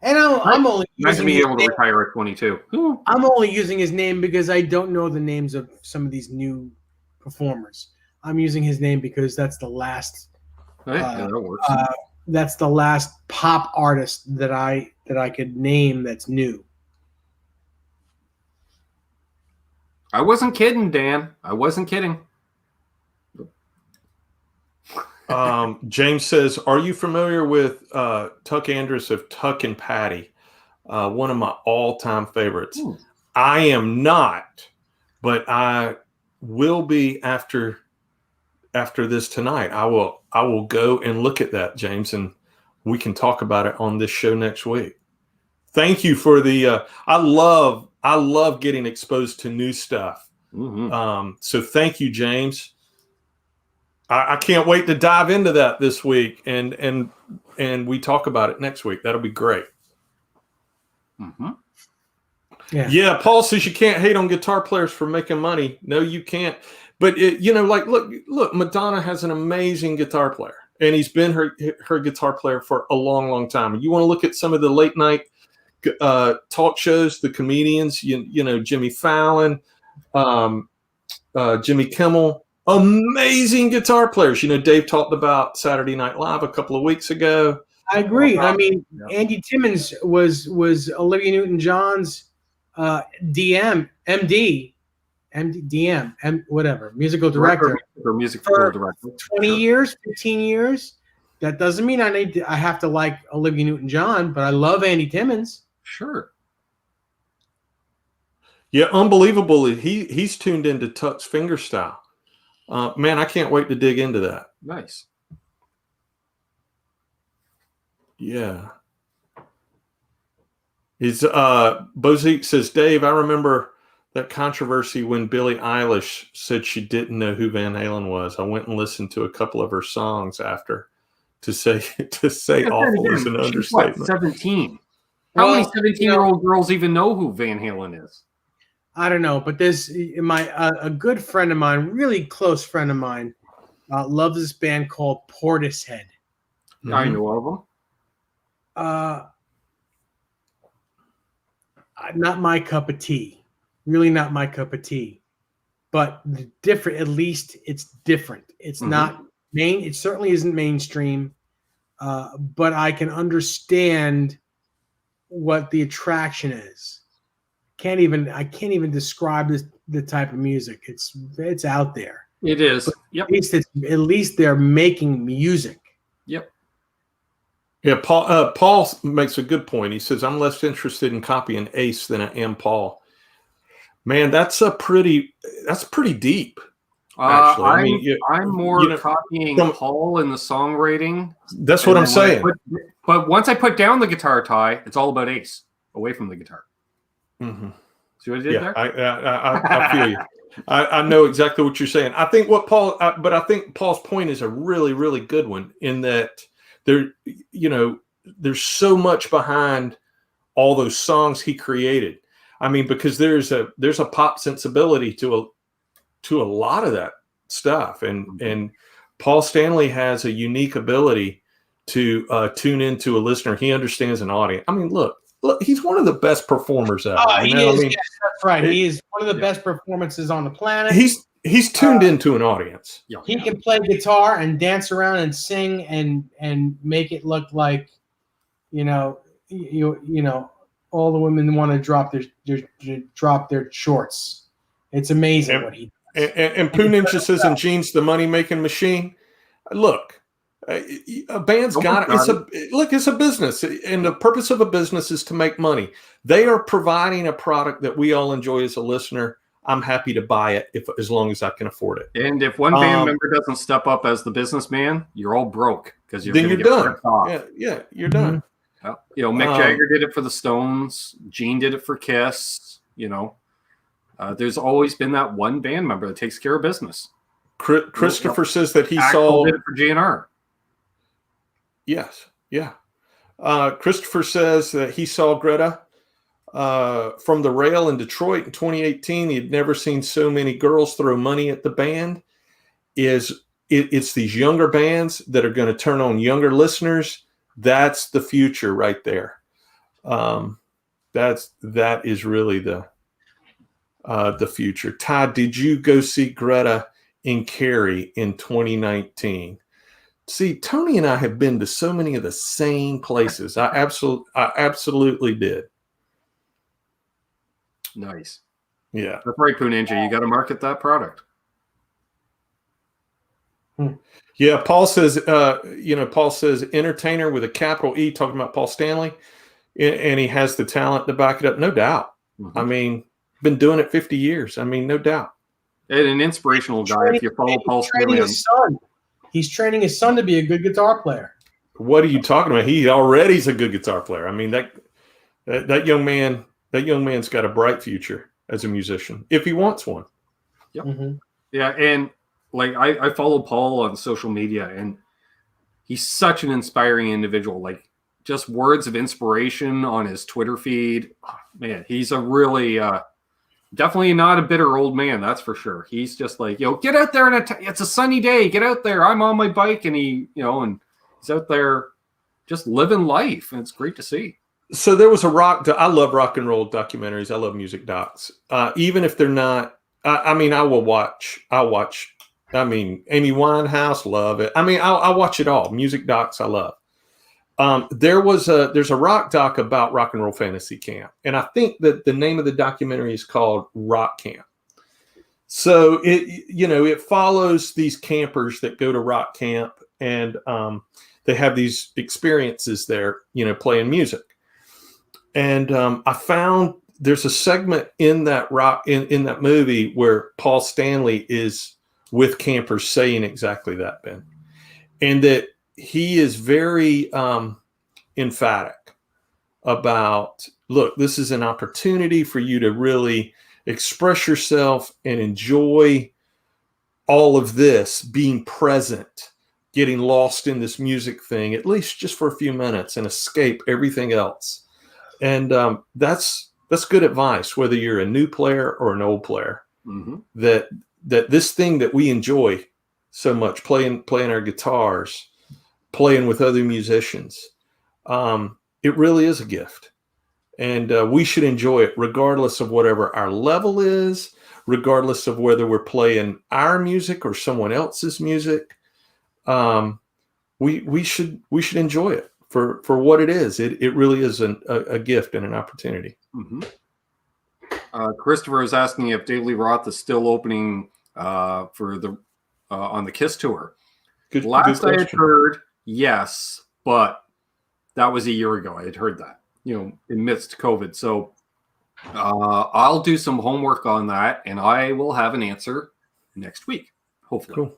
And I'm only nice to be able to retire at 22. I'm only using his name because I don't know the names of some of these new performers. I'm using his name because that's the last. That works. That's the last pop artist that I could name that's new. I wasn't kidding, Dan. I wasn't kidding. James says, "Are you familiar with Tuck Andrews of Tuck and Patty? One of my all-time favorites." Ooh. I am not, but I will be after this tonight. I will go and look at that, James, and we can talk about it on this show next week. Thank you for the. I love getting exposed to new stuff. Mm-hmm. So thank you, James. I can't wait to dive into that this week, and we talk about it next week. That'll be great. Mm-hmm. Yeah. Paul says you can't hate on guitar players for making money. No, you can't. But look, Madonna has an amazing guitar player, and he's been her guitar player for a long, long time. You want to look at some of the late night talk shows, the comedians, Jimmy Fallon, Jimmy Kimmel. Amazing guitar players. Dave talked about Saturday Night Live a couple of weeks ago. I agree. I mean, Andy Timmons was Olivia Newton-John's DM, whatever, musical director. For 20 years, 15 years. That doesn't mean I have to like Olivia Newton-John, but I love Andy Timmons. Sure. Yeah, unbelievable. He's tuned into Tuck's fingerstyle. Man, I can't wait to dig into that. Nice. Yeah. He's Bozique says, Dave, I remember that controversy when Billie Eilish said she didn't know who Van Halen was. I went and listened to a couple of her songs after to say awful is an understatement. 17. How many 17-year-old girls even know who Van Halen is? I don't know, but there's a good friend of mine, really close friend of mine, loves this band called Portishead. Mm-hmm. I know of them. Not my cup of tea. Really not my cup of tea. But different. At least it's different. It's not main. It certainly isn't mainstream. But I can understand what the attraction is. I can't even describe the type of music. It's out there. It is. But yep. At least they're making music. Yep. Yeah, Paul makes a good point. He says, I'm less interested in copying Ace than I am Paul. Man, that's pretty deep. Actually. I'm more copying Paul in the songwriting. That's what I'm saying. But once I put down the guitar tie, it's all about Ace, away from the guitar. Mm-hmm. See what I did there? I feel you. I know exactly what you're saying. I think but I think Paul's point is a really, really good one in that there's so much behind all those songs he created. I mean, because there's a pop sensibility to a lot of that stuff, and Paul Stanley has a unique ability to tune into a listener. He understands an audience. I mean, look, he's one of the best performers ever. He is. Yes, that's right. He is one of the best performances on the planet. He's tuned into an audience. He can play guitar and dance around and sing and make it look like, all the women want to drop their shorts. It's amazing what he does. And Pooh Ninja says, "And Gene's the money making machine." Look, a band's got it's a business, and the purpose of a business is to make money. They are providing a product that we all enjoy as a listener. I'm happy to buy it as long as I can afford it. And if one band member doesn't step up as the businessman, you're all broke because you're done. Yeah, you're done. Mick Jagger did it for the Stones. Gene did it for Kiss. There's always been that one band member that takes care of business. Christopher says that he Axl did it for GNR. Yes, yeah. Christopher says that he saw Greta from the rail in Detroit in 2018. He'd never seen so many girls throw money at the band. It's these younger bands that are going to turn on younger listeners. That's the future right there. That is really the future. Todd, did you go see Greta in Cary in 2019? See, Tony and I have been to so many of the same places. I absolutely did. Nice. Yeah. That's right, Pooh Ninja. You got to market that product. Yeah, Paul says entertainer with a capital E, talking about Paul Stanley, and he has the talent to back it up. No doubt. Mm-hmm. I mean, been doing it 50 years. I mean, no doubt. And an inspirational guy. If you follow Paul Stanley, he's training his son to be a good guitar player. What are you talking about? He already's a good guitar player. I mean, that young man's got a bright future as a musician if he wants one. Yep. Mm-hmm. Yeah, and like I follow Paul on social media, and he's such an inspiring individual. Like, just words of inspiration on his Twitter feed. Oh, man, he's a really definitely not a bitter old man, that's for sure. He's just like, get out there, and it's a sunny day. Get out there. I'm on my bike, and and he's out there just living life, and it's great to see. So there was I love rock and roll documentaries. I love music docs. Even if they're not, I'll watch. Amy Winehouse, love it. I'll watch it all. Music docs, I love. There's a rock doc about Rock and Roll Fantasy Camp, and I think that the name of the documentary is called Rock Camp. So it follows these campers that go to rock camp, and they have these experiences there, playing music. And I found there's a segment in that in that movie where Paul Stanley is with campers saying exactly that, Ben, and that he is very emphatic about look, this is an opportunity for you to really express yourself and enjoy all of this, being present, getting lost in this music thing, at least just for a few minutes, and escape everything else. And that's good advice, whether you're a new player or an old player. Mm-hmm. That this thing that we enjoy so much, playing our guitars, playing with other musicians, it really is a gift. And we should enjoy it regardless of whatever our level is, regardless of whether we're playing our music or someone else's music. We should enjoy it for what it is. It really is a gift and an opportunity. Mm-hmm. Christopher is asking if David Lee Roth is still opening for the on the Kiss tour. Last I had heard, yes, but that was a year ago. I had heard that, amidst COVID. So I'll do some homework on that, and I will have an answer next week, hopefully. Cool.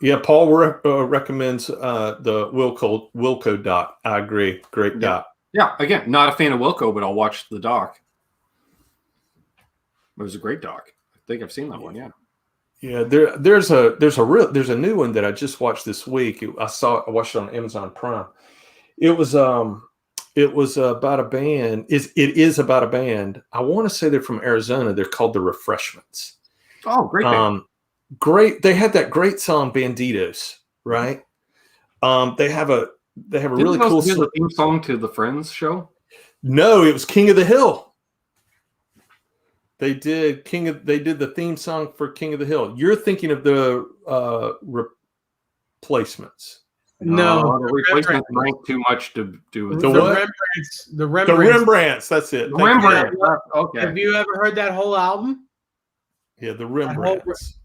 Yeah, Paul recommends the Wilco doc. I agree. Great doc. Yeah, again, not a fan of Wilco, but I'll watch the doc. It was a great doc. I think I've seen that one. Yeah. Yeah, there's a new one that I just watched this week. I watched it on Amazon Prime. It was about a band. It is about a band. I want to say they're from Arizona. They're called The Refreshments. Oh, great band. Great. They had that great song Banditos, right? They have a really cool theme song to the Friends show. No, it was King of the Hill. They did the theme song for King of the Hill. You're thinking of the Replacements. No, the Replacements drank too much to do with the Rembrandts. The Rembrandts. That's it. Rembrandt. Okay. Have you ever heard that whole album? Yeah, the Rembrandts.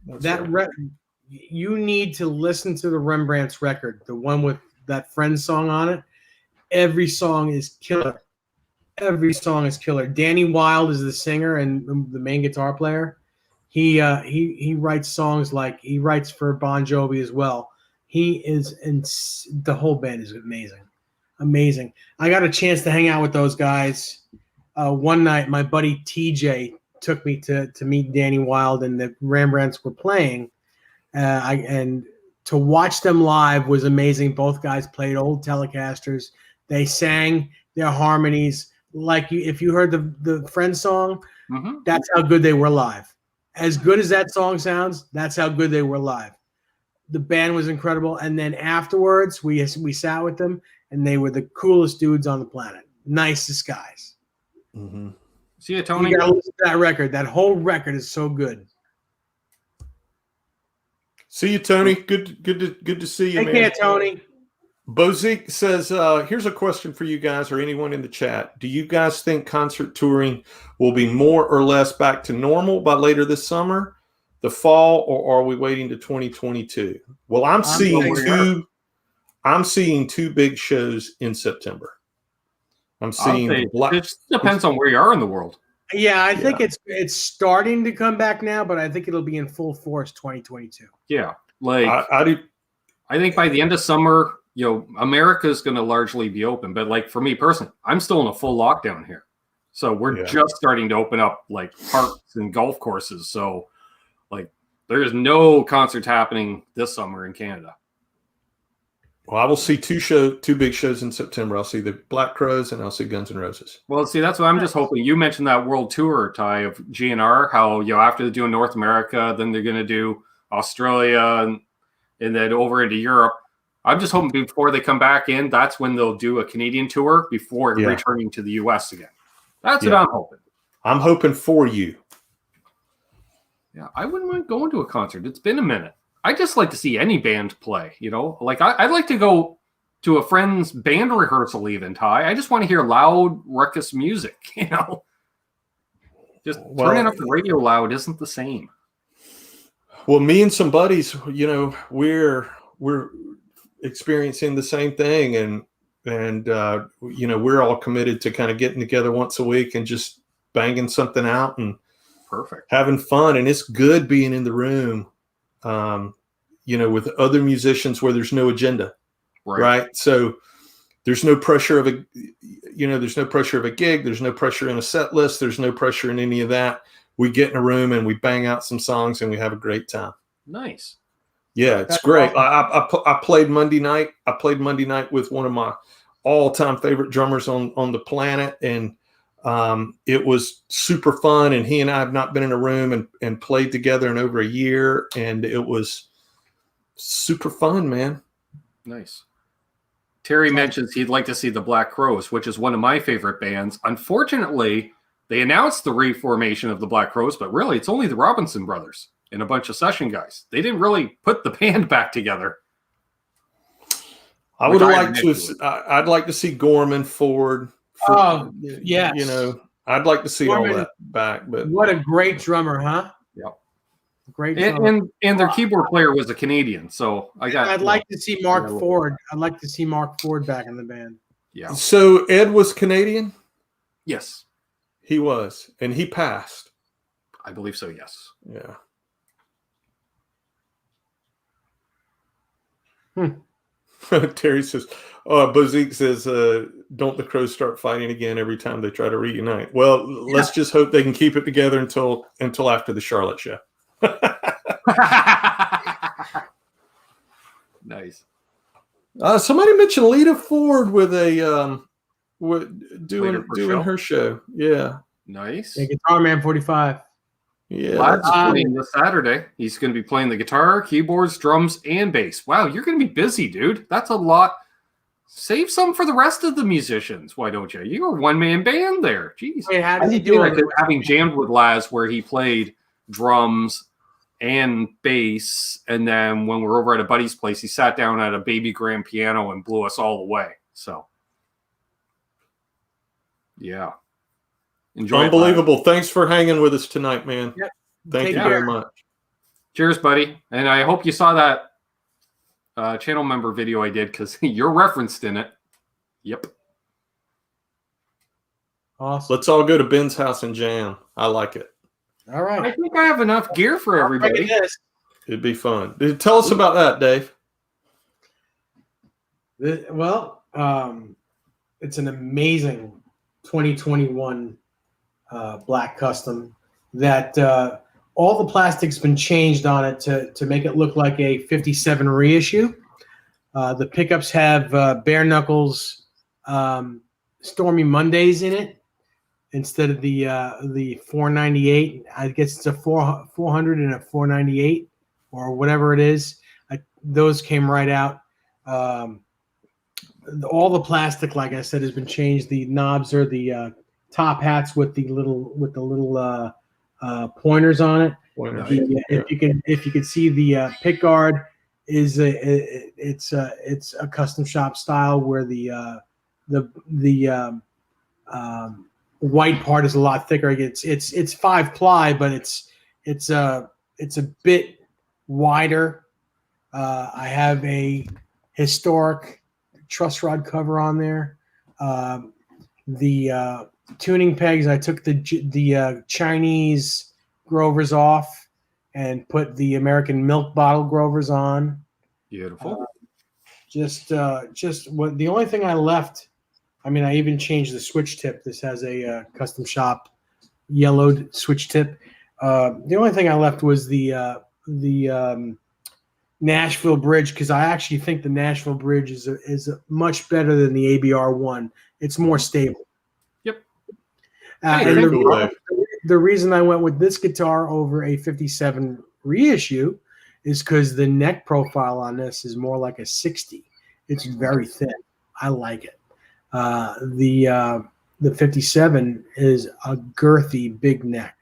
You need to listen to the Rembrandts record, the one with that Friends song on it. Every song is killer. Every song is killer. Danny Wilde is the singer and the main guitar player. He writes songs like he writes for Bon Jovi as well. He is, and the whole band is amazing. I got a chance to hang out with those guys one night. My buddy TJ took me to meet Danny Wilde, and the Rembrandts were playing. And to watch them live was amazing. Both guys played old Telecasters. They sang their harmonies like if you heard the Friends song, mm-hmm. That's how good they were live. As good as that song sounds, that's how good they were live. The band was incredible. And then afterwards, we sat with them, and they were the coolest dudes on the planet. Nicest guys. Mm-hmm. See you, Tony. You gotta listen to that record. That whole record is so good. See you, Tony. Good to see you, Take care, Tony. Bozique says, here's a question for you guys or anyone in the chat. Do you guys think concert touring will be more or less back to normal by later this summer, the fall, or are we waiting to 2022? Well, I'm seeing two big shows in September. I'm seeing it depends on where you are in the world. Yeah, I think it's starting to come back now, but I think it'll be in full force 2022. Yeah, I think by the end of summer, America is going to largely be open. But like for me personally, I'm still in a full lockdown here, so we're just starting to open up like parks and golf courses. So like there is no concerts happening this summer in Canada. Well, I will see two big shows in September. I'll see the Black Crowes and I'll see Guns N' Roses. Well, see, that's what I'm just hoping. You mentioned that world tour, Ty, of GNR, how, after they're doing North America, then they're going to do Australia and then over into Europe. I'm just hoping before they come back in, that's when they'll do a Canadian tour before returning to the U.S. again. That's what I'm hoping. I'm hoping for you. Yeah, I wouldn't mind going to a concert. It's been a minute. I just like to see any band play, like I'd like to go to a friend's band rehearsal even, Ty. I just want to hear loud, ruckus music, Just turning up the radio loud isn't the same. Well, me and some buddies, we're experiencing the same thing, and we're all committed to kind of getting together once a week and just banging something out and having fun. And it's good being in the room. With other musicians where there's no agenda, right? So there's no pressure of there's no pressure of a gig. There's no pressure in a set list. There's no pressure in any of that. We get in a room and we bang out some songs and we have a great time. Nice. Yeah, it's great. Awesome. I played Monday night. I played Monday night with one of my all-time favorite drummers on the planet, and it was super fun. And he and I have not been in a room and played together in over a year, and it was super fun, man. Nice. Terry mentions he'd like to see the Black Crowes, which is one of my favorite bands. Unfortunately, they announced the reformation of the Black Crowes, but really it's only the Robinson brothers and a bunch of session guys. They didn't really put the band back together. I would like to. I'd like to see Gorman, Ford. Yes. You know, I'd like to see Gorman, all that back. But what a great drummer, huh? Yep. Great drummer. And their keyboard player was a Canadian, so I'd like to see Mark Ford. I'd like to see Mark Ford back in the band. Yeah. So Ed was Canadian? Yes. He was, and he passed. I believe so, yes. Yeah. Terry says, Bozique says, don't the Crows start fighting again every time they try to reunite? Well, let's just hope they can keep it together until after the Charlotte show. Nice. Somebody mentioned Lita Ford with a doing her show. Yeah. Nice. The Guitar Man 45. Yeah. This Saturday. He's going to be playing the guitar, keyboards, drums, and bass. Wow, you're going to be busy, dude. That's a lot. Save some for the rest of the musicians. Why don't you? You're a one-man band there. Jeez. Wait, how does he do it? Having jammed with Laz where he played drums and bass, and then when we're over at a buddy's place, he sat down at a baby grand piano and blew us all away. So, yeah. Enjoy. Unbelievable. Thanks for hanging with us tonight, man. Yep. Thank you very much. Cheers, buddy. And I hope you saw that channel member video I did, because you're referenced in it. Yep. Awesome. Let's all go to Ben's house and jam. I like it. All right. I think I have enough gear for everybody. It'd be fun. Tell us about that, Dave. Well, it's an amazing 2021 black custom that all the plastic's been changed on it to make it look like a 57 reissue. The pickups have bare knuckles Stormy Mondays in it instead of the 498. I guess it's a 400 and a 498 or whatever it is. Those came right out. All the plastic, like I said, has been changed. The knobs are the top hats with the little pointers on it. If you can see the pick guard is it's a custom shop style where the white part is a lot thicker. It's 5-ply, but it's a bit wider. I have a historic truss rod cover on there. The tuning pegs, I took the Chinese Grovers off and put the American milk bottle Grovers on. Beautiful. Just what the only thing I left. I mean, I even changed the switch tip. This has a custom shop yellowed switch tip. The only thing I left was the Nashville bridge, because I actually think the Nashville bridge is much better than the ABR1. It's more stable. Yep. And the reason I went with this guitar over a 57 reissue is because the neck profile on this is more like a 60. It's very thin. I like it. The 57 is a girthy big neck,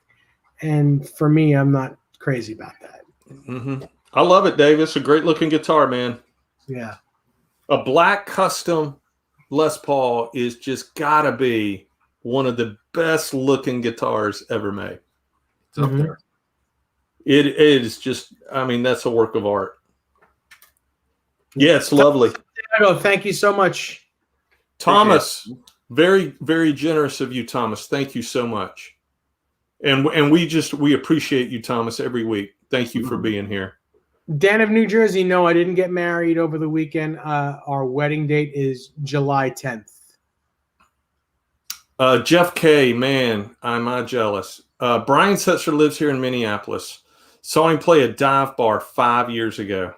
and for me, I'm not crazy about that. Mm-hmm. I love it, Dave. It's a great looking guitar, man. Yeah. A black custom Les Paul is just gotta be one of the best looking guitars ever made. It's up there. It is just, I mean, that's a work of art. Yeah, it's lovely. Thank you so much, Thomas. Very, very generous of you, Thomas. Thank you so much. And we appreciate you, Thomas, every week. Thank you for being here. Dan of New Jersey, no, I didn't get married over the weekend. Our wedding date is July 10th. Jeff K, man, am I jealous. Brian Setzer lives here in Minneapolis. Saw him play a dive bar 5 years ago.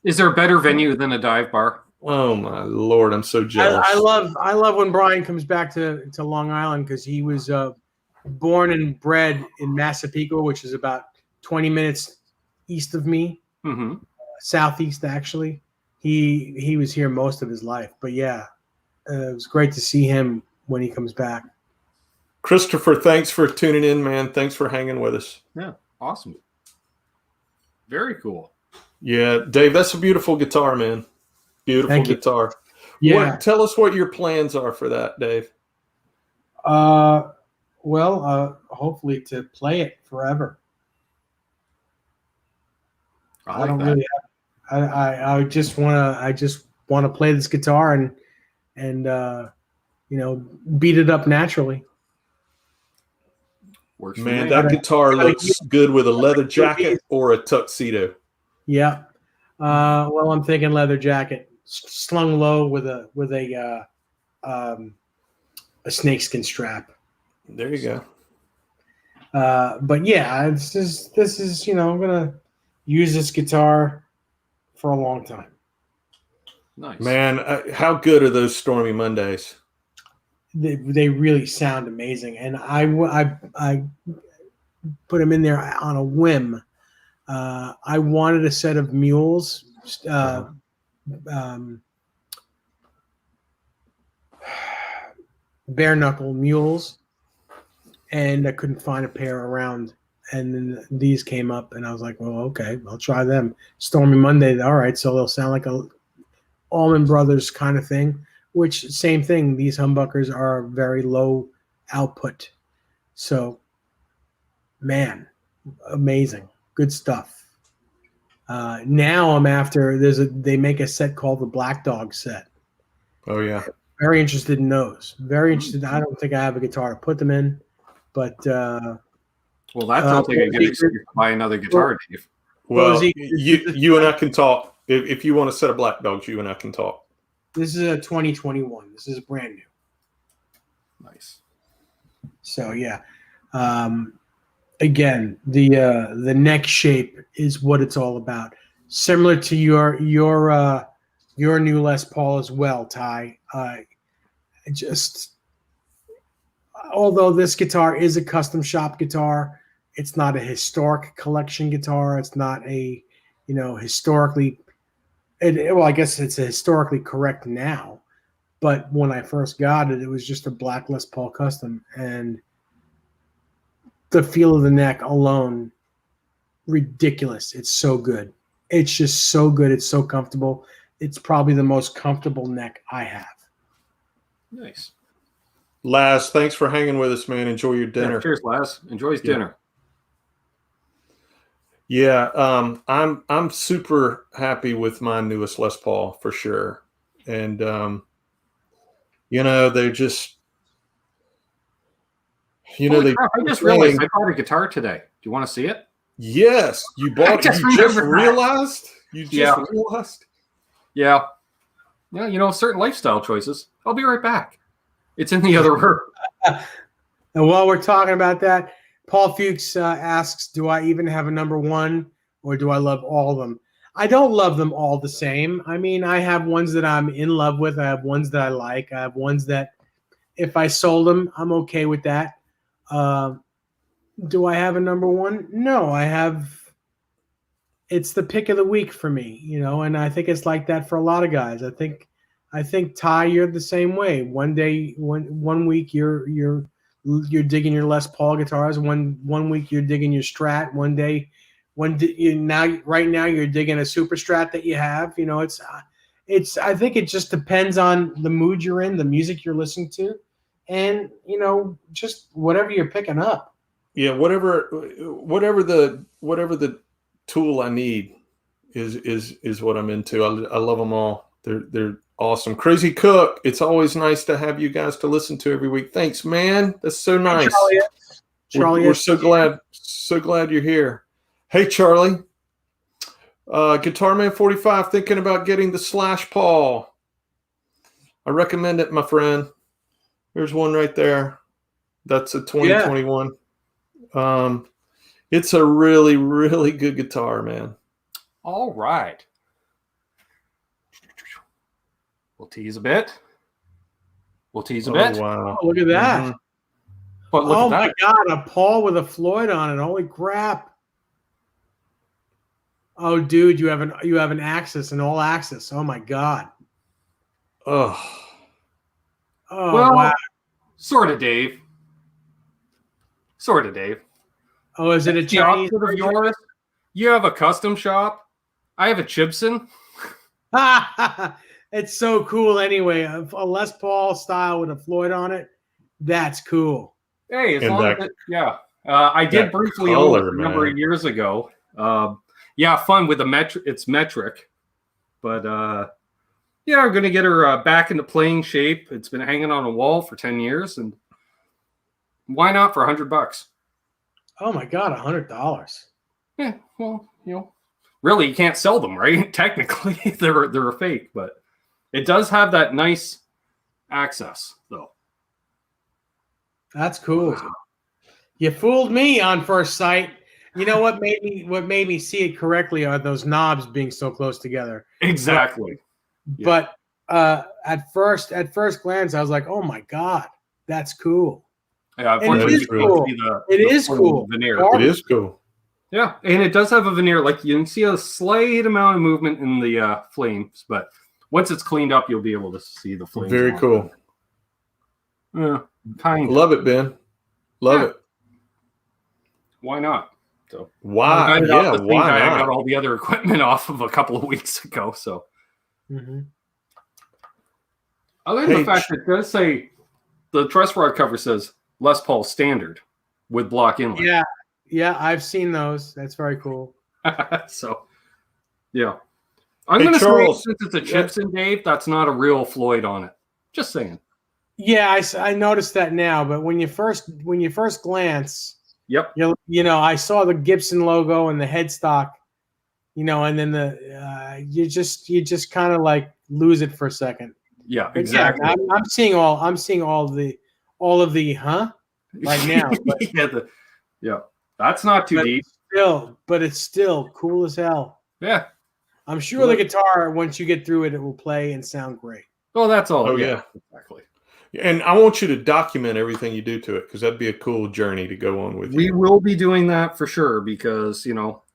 Is there a better venue than a dive bar? Oh my Lord, I'm so jealous. I love when Brian comes back to Long Island, because he was born and bred in Massapequa, which is about 20 minutes east of me, southeast actually. He was here most of his life, but yeah, it was great to see him when he comes back. Christopher, thanks for tuning in, man. Thanks for hanging with us. Yeah, awesome. Very cool. Yeah, Dave, that's a beautiful guitar, man. Beautiful guitar. Yeah. Tell us what your plans are for that, Dave. Hopefully to play it forever. I don't really. I just want to play this guitar and beat it up naturally. Works man, that guitar looks good with a leather jacket or a tuxedo. Yeah. I'm thinking leather jacket, slung low with a snakeskin strap. There you go. But yeah, this is I'm gonna use this guitar for a long time. Nice, man. How good are those Stormy Mondays? They really sound amazing, and I put them in there on a whim. I wanted a set of mules, bare knuckle mules, and I couldn't find a pair around. And then these came up, and I was like, well, okay, I'll try them. Stormy Monday, all right, so they'll sound like a Allman Brothers kind of thing, which same thing. These humbuckers are very low output. So, man, amazing. Good stuff. Now I'm after, they make a set called the Black Dog set. Oh, yeah. Very interested in those. Very interested. I don't think I have a guitar to put them in, but well, that sounds like a good excuse to buy another guitar, Dave. Well, you and I can talk. If you want a set of Black Dogs, you and I can talk. This is a 2021. This is brand new. Nice. So yeah. Again, the neck shape is what it's all about. Similar to your new Les Paul as well, Ty. Although this guitar is a custom shop guitar, it's not a historic collection guitar. It's not a, historically. I guess it's a historically correct now, but when I first got it, it was just a black Les Paul custom, and the feel of the neck alone, ridiculous. It's so good. It's just so good. It's so comfortable. It's probably the most comfortable neck I have. Nice. Laz, thanks for hanging with us, man. Enjoy your dinner. Yeah, cheers, Laz. Enjoy his dinner. Yeah, I'm super happy with my newest Les Paul for sure. And they're just Holy crap, I just realized I bought a guitar today. Do you want to see it? Yes, you bought it. You just realized? You just realized? Yeah. Yeah, certain lifestyle choices. I'll be right back. It's in the other room. And while we're talking about that, Paul Fuchs asks, do I even have a number one, or do I love all of them? I don't love them all the same. I mean, I have ones that I'm in love with. I have ones that I like. I have ones that if I sold them, I'm okay with that. Do I have a number one? No, I have. It's the pick of the week for me, and I think it's like that for a lot of guys. I think Ty, you're the same way. One day, one week you're digging your Les Paul guitars. One week you're digging your Strat. One day, right now you're digging a Super Strat that you have. It's. I think it just depends on the mood you're in, the music you're listening to, and just whatever you're picking up. Yeah, whatever the tool I need is what I'm into. I love them all. They're awesome. Crazy Cook, it's always nice to have you guys to listen to every week. Thanks, man. That's so nice. Charlie, we're so glad you're here. Hey, Charlie, Guitar Man 45 thinking about getting the Slash Paul. I recommend it, my friend. There's one right there. That's a 2021. It's a really, really good guitar, man. All right. We'll tease a bit. Wow. Oh, look at that. Mm-hmm. But look at that. My God, a Paul with a Floyd on it. Holy crap. Oh, dude, you have an Axis, an all Axis. Oh my God. Oh, Well, wow. Sort of, Dave. Oh, is it a Chinese of yours? You have a custom shop. I have a Chibson. It's so cool anyway. A Les Paul style with a Floyd on it. That's cool. Hey, as And long that- as I did that briefly color, own it a number man. of years ago. Fun with the metric. It's metric, but I'm gonna get her back into playing shape. It's been hanging on a wall for 10 years, and why not for $100? Oh my God, $100. Yeah, well, really, you can't sell them, right? Technically, they're a fake, but it does have that nice access, though. That's cool. You fooled me on first sight. You know what made me see it correctly are those knobs being so close together. Exactly. But at first glance, I was like, "Oh my God, that's cool." Yeah, And it unfortunately, is you can't cool. see the It is full cool. veneer. Or- it is cool. Yeah, and it does have a veneer. Like you can see a slight amount of movement in the flames, but once it's cleaned up, you'll be able to see the flames. Very on it. cool. Yeah, kind of. Love it, Ben. Love it. Why not? So Why? I got the same Why guy I not? got all the other equipment off of a couple of weeks ago. So Mhm. other than the fact that it does say the truss rod cover says Les Paul standard with block inlet. Yeah, I've seen those. That's very cool. So yeah, I'm Hey, going to say Charles. since it's a Chibson, Dave, that's not a real Floyd on it. Just saying. Yeah, I noticed that now, but when you first glance, Yep. I saw the Gibson logo and the headstock, and then you just kind of like lose it for a second. Yeah, But exactly. Yeah, I'm seeing all of the right now. But, That's not too but deep. it's still cool as hell. Yeah. I'm sure the guitar, once you get through it, it will play and sound great. Well, that's all. Oh, yeah. Exactly. And I want you to document everything you do to it because that'd be a cool journey to go on with. We will be doing that for sure because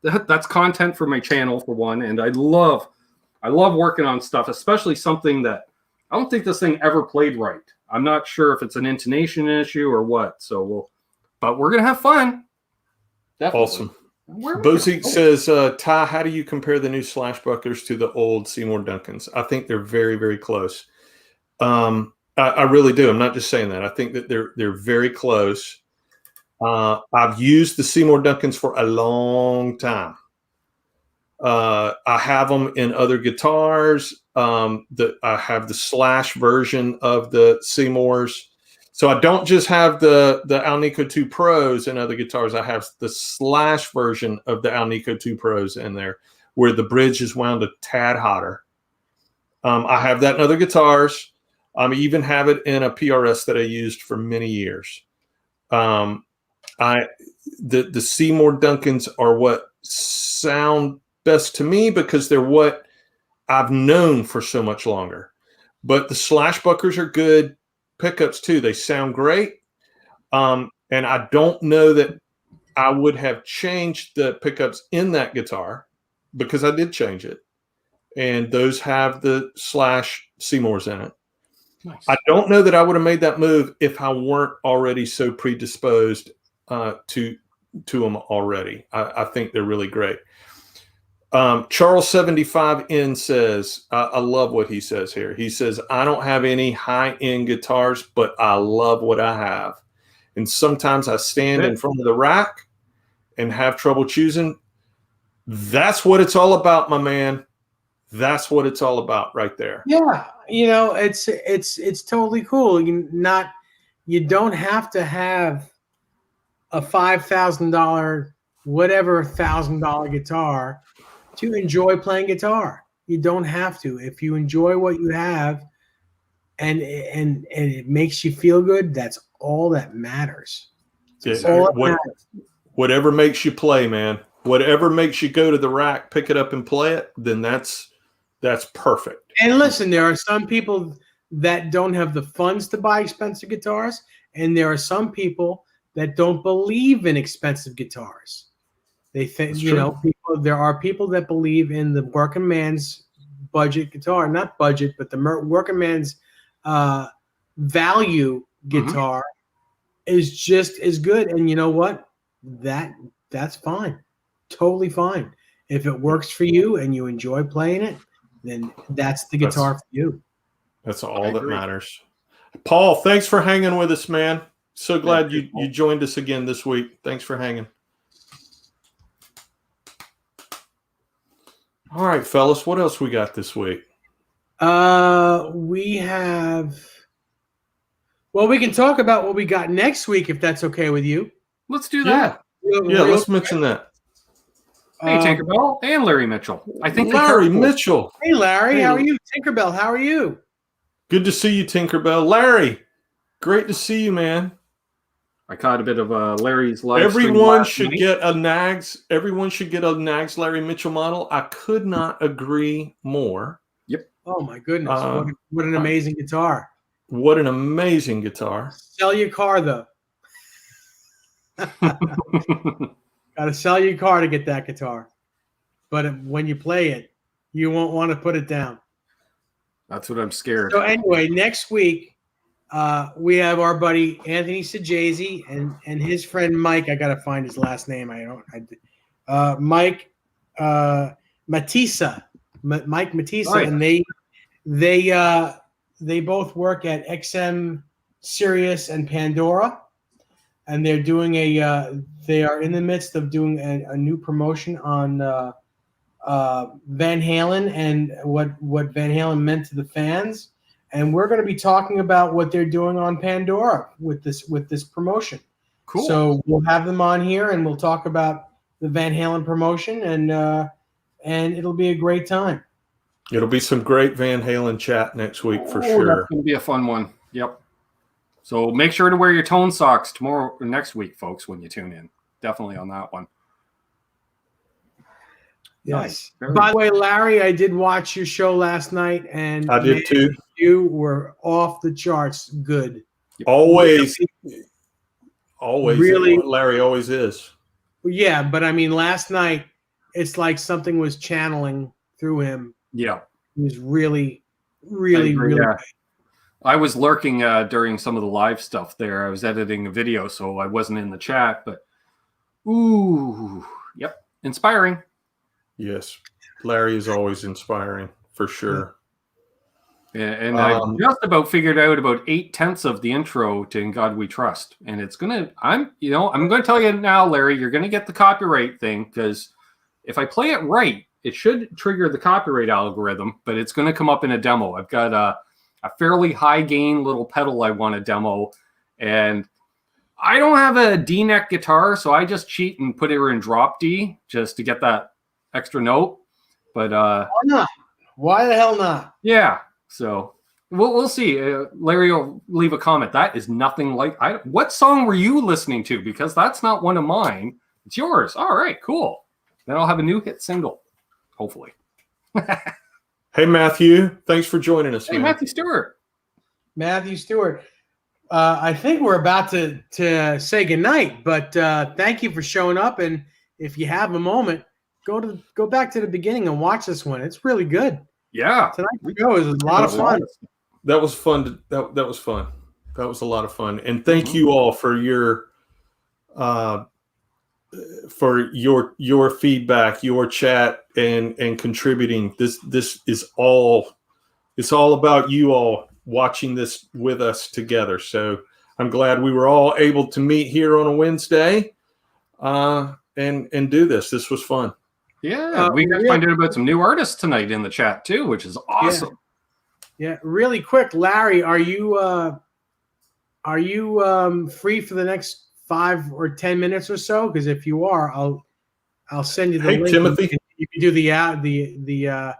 that's content for my channel for one, and I love working on stuff, especially something that I don't think this thing ever played right. I'm not sure if it's an intonation issue or what. But we're gonna have fun. Definitely. Awesome. Where are we Bozique going? says, Ty, how do you compare the new Slashbuckers to the old Seymour Duncans? I think they're very, very close. I really do. I'm not just saying that. I think that they're very close. I've used the Seymour Duncans for a long time. I have them in other guitars. I have the Slash version of the Seymours. So I don't just have the Alnico 2 Pros in other guitars. I have the Slash version of the Alnico 2 Pros in there where the bridge is wound a tad hotter. I have that in other guitars. I even have it in a PRS that I used for many years. The Seymour Duncans are what sound best to me because they're what I've known for so much longer. But the Slashbuckers are good pickups too. They sound great. And I don't know that I would have changed the pickups in that guitar because I did change it. And those have the Slash Seymours in it. Nice. I don't know that I would have made that move if I weren't already so predisposed to them already. I think they're really great. Charles 75N says, I love what he says here. He says, I don't have any high-end guitars, but I love what I have. And sometimes I stand in front of the rack and have trouble choosing. That's what it's all about, my man. That's what it's all about right there. Yeah, it's totally cool. You don't have to have a $5,000 whatever $1,000 guitar to enjoy playing guitar. You don't have to. If you enjoy what you have and it makes you feel good, that's all that matters. Whatever makes you play, man. Whatever makes you go to the rack, pick it up and play it, then that's perfect. And listen, there are some people that don't have the funds to buy expensive guitars, and there are some people that don't believe in expensive guitars. They think, there are people that believe in the working man's budget guitar, not budget, but the working man's value guitar is just as good. And you know what? That's fine. Totally fine. If it works for you and you enjoy playing it, then that's the guitar for you. That's all that matters. Paul, thanks for hanging with us, man. So glad you joined us again this week. Thanks for hanging. All right, fellas, what else we got this week? We can talk about what we got next week if that's okay with you. Let's do that. Let's mention that. Hey, Tinkerbell and Larry Mitchell. I think Larry Mitchell. Hey, Larry, how are you? Tinkerbell, how are you? Good to see you, Tinkerbell. Larry, great to see you, man. I caught a bit of Larry's live Everyone should get a Nags Larry Mitchell model. I could not agree more. Yep. Oh my goodness! What an amazing guitar! What an amazing guitar! Sell your car though. Got to sell your car to get that guitar. But when you play it, you won't want to put it down. That's what I'm scared. So anyway, next week we have our buddy Anthony Sajazi and his friend Mike. I gotta find his last name. Mike Matissa. Mike Matissa, right. And they both work at XM Sirius and Pandora, and they're doing they are in the midst of doing a new promotion on Van Halen and what Van Halen meant to the fans. And we're going to be talking about what they're doing on Pandora with this promotion. Cool. So we'll have them on here and we'll talk about the Van Halen promotion and it'll be a great time. It'll be some great Van Halen chat next week for sure. That's going to be a fun one. Yep. So make sure to wear your tone socks tomorrow or next week, folks, when you tune in. Definitely on that one. Yes. By the way, Larry, I did watch your show last night, and I did too. You were off the charts good. Always. Really, Larry always is. Yeah, but I mean, last night it's like something was channeling through him. Yeah, he was really good. I was lurking during some of the live stuff there. I was editing a video, so I wasn't in the chat. But inspiring. Yes, Larry is always inspiring for sure. Yeah, and I just about figured out about 8/10 of the intro to "In God We Trust," and it's gonna. I'm gonna tell you now, Larry. You're gonna get the copyright thing because if I play it right, it should trigger the copyright algorithm. But it's gonna come up in a demo. I've got a fairly high gain little pedal I want to demo, and I don't have a D neck guitar, so I just cheat and put it in drop D just to get that extra note. But why not? Why the hell not? Yeah. So we'll see. Larry will leave a comment. That is nothing like. What song were you listening to? Because that's not one of mine. It's yours. All right, cool. Then I'll have a new hit single, hopefully. Hey, Matthew. Thanks for joining us. Hey, man. Matthew Stewart. I think we're about to say goodnight, but thank you for showing up. And if you have a moment, go back to the beginning and watch this one. It's really good. Yeah, tonight's show is a lot of fun. That was fun. That was fun. That was a lot of fun. And thank you all for your feedback, your chat, and contributing. This is all. It's all about you all watching this with us together. So I'm glad we were all able to meet here on a Wednesday, and do this. This was fun. Yeah, we got to find out about some new artists tonight in the chat too, which is awesome. Yeah, really quick, Larry, are you free for the next 5 or 10 minutes or so? Because if you are, I'll send you the link. Timothy, you can do the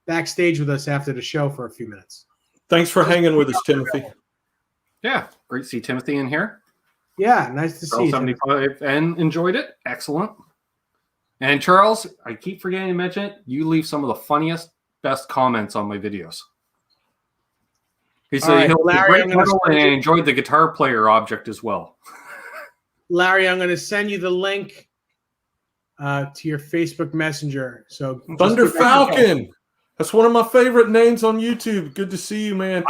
backstage with us after the show for a few minutes. Thanks for hanging with us, Timothy. Yeah, great to see Timothy in here. Yeah, nice to see you. 75 and enjoyed it. Excellent. And Charles, I keep forgetting to mention it. You leave some of the funniest, best comments on my videos. He said he'll Larry, and enjoyed the guitar player object as well. Larry, I'm going to send you the link to your Facebook Messenger. So Thunder Falcon. That's one of my favorite names on YouTube. Good to see you, man.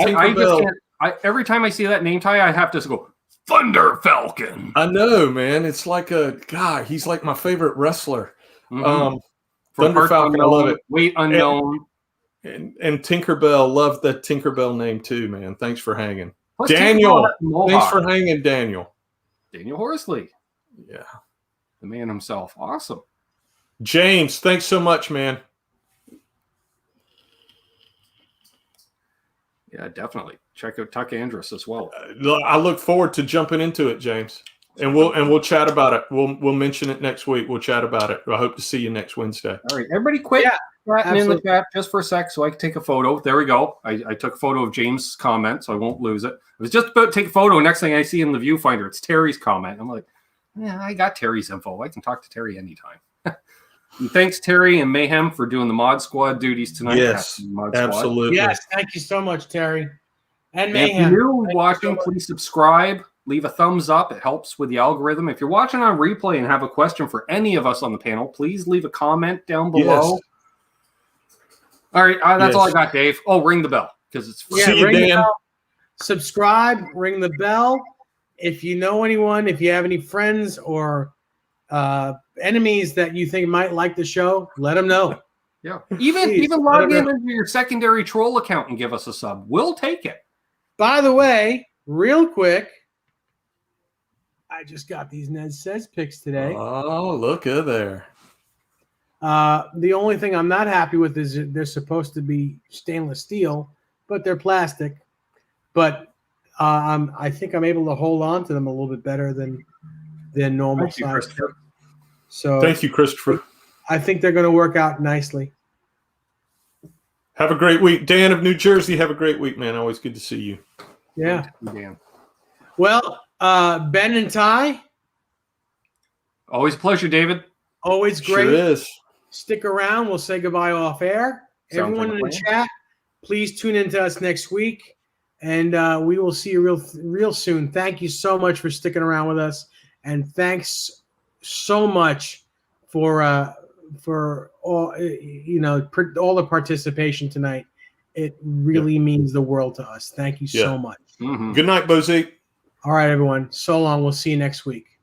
Every time I see that name tag, I have to go, Thunder Falcon. I know, man. It's like a guy. He's like my favorite wrestler. Mm-hmm. Thunder Falcon, unknown, I love it. Weight unknown. And Tinkerbell, love that Tinkerbell name too, man. Thanks for hanging. Plus Daniel, thanks for hanging, Daniel. Daniel Horsley. Yeah. The man himself. Awesome. James, thanks so much, man. Yeah, definitely. Check out Tuck Andrus as well. I look forward to jumping into it, James. And we'll chat about it. We'll mention it next week. We'll chat about it. I hope to see you next Wednesday. All right, everybody quit chatting in the chat just for a sec so I can take a photo. There we go. I took a photo of James' comment, so I won't lose it. I was just about to take a photo. Next thing I see in the viewfinder, it's Terry's comment. I'm like, yeah, I got Terry's info. I can talk to Terry anytime. And thanks, Terry and Mayhem, for doing the Mod Squad duties tonight. Yes, absolutely. Yes, thank you so much, Terry. And if Mayhem. you're watching, please subscribe. Leave a thumbs up. It helps with the algorithm. If you're watching on replay and have a question for any of us on the panel, please leave a comment down below. Yes. All right, that's all I got, Dave. Oh, ring the bell because it's free. See you, ring the Dan. bell, subscribe, ring the bell. If you know anyone, if you have any friends or enemies that you think might like the show, let them know. Yeah, even log into your secondary troll account and give us a sub. We'll take it. By the way, real quick, I just got these Ned Says picks today. Oh, look at there. The only thing I'm not happy with is they're supposed to be stainless steel, but they're plastic. But I think I'm able to hold on to them a little bit better than normal size. So thank you, Christopher. I think they're going to work out nicely. Have a great week. Dan of New Jersey, have a great week, man. Always good to see you. Yeah. Dan. Well, Ben and Ty. Always a pleasure, David. Always great. Sure is. Stick around. We'll say goodbye off air. Sounds Everyone like in the chat, please tune into us next week, and we will see you real soon. Thank you so much for sticking around with us, and thanks so much for all all the participation tonight. It really means the world to us. Thank you so much. Mm-hmm. Good night, Bozy. All right, everyone. So long. We'll see you next week.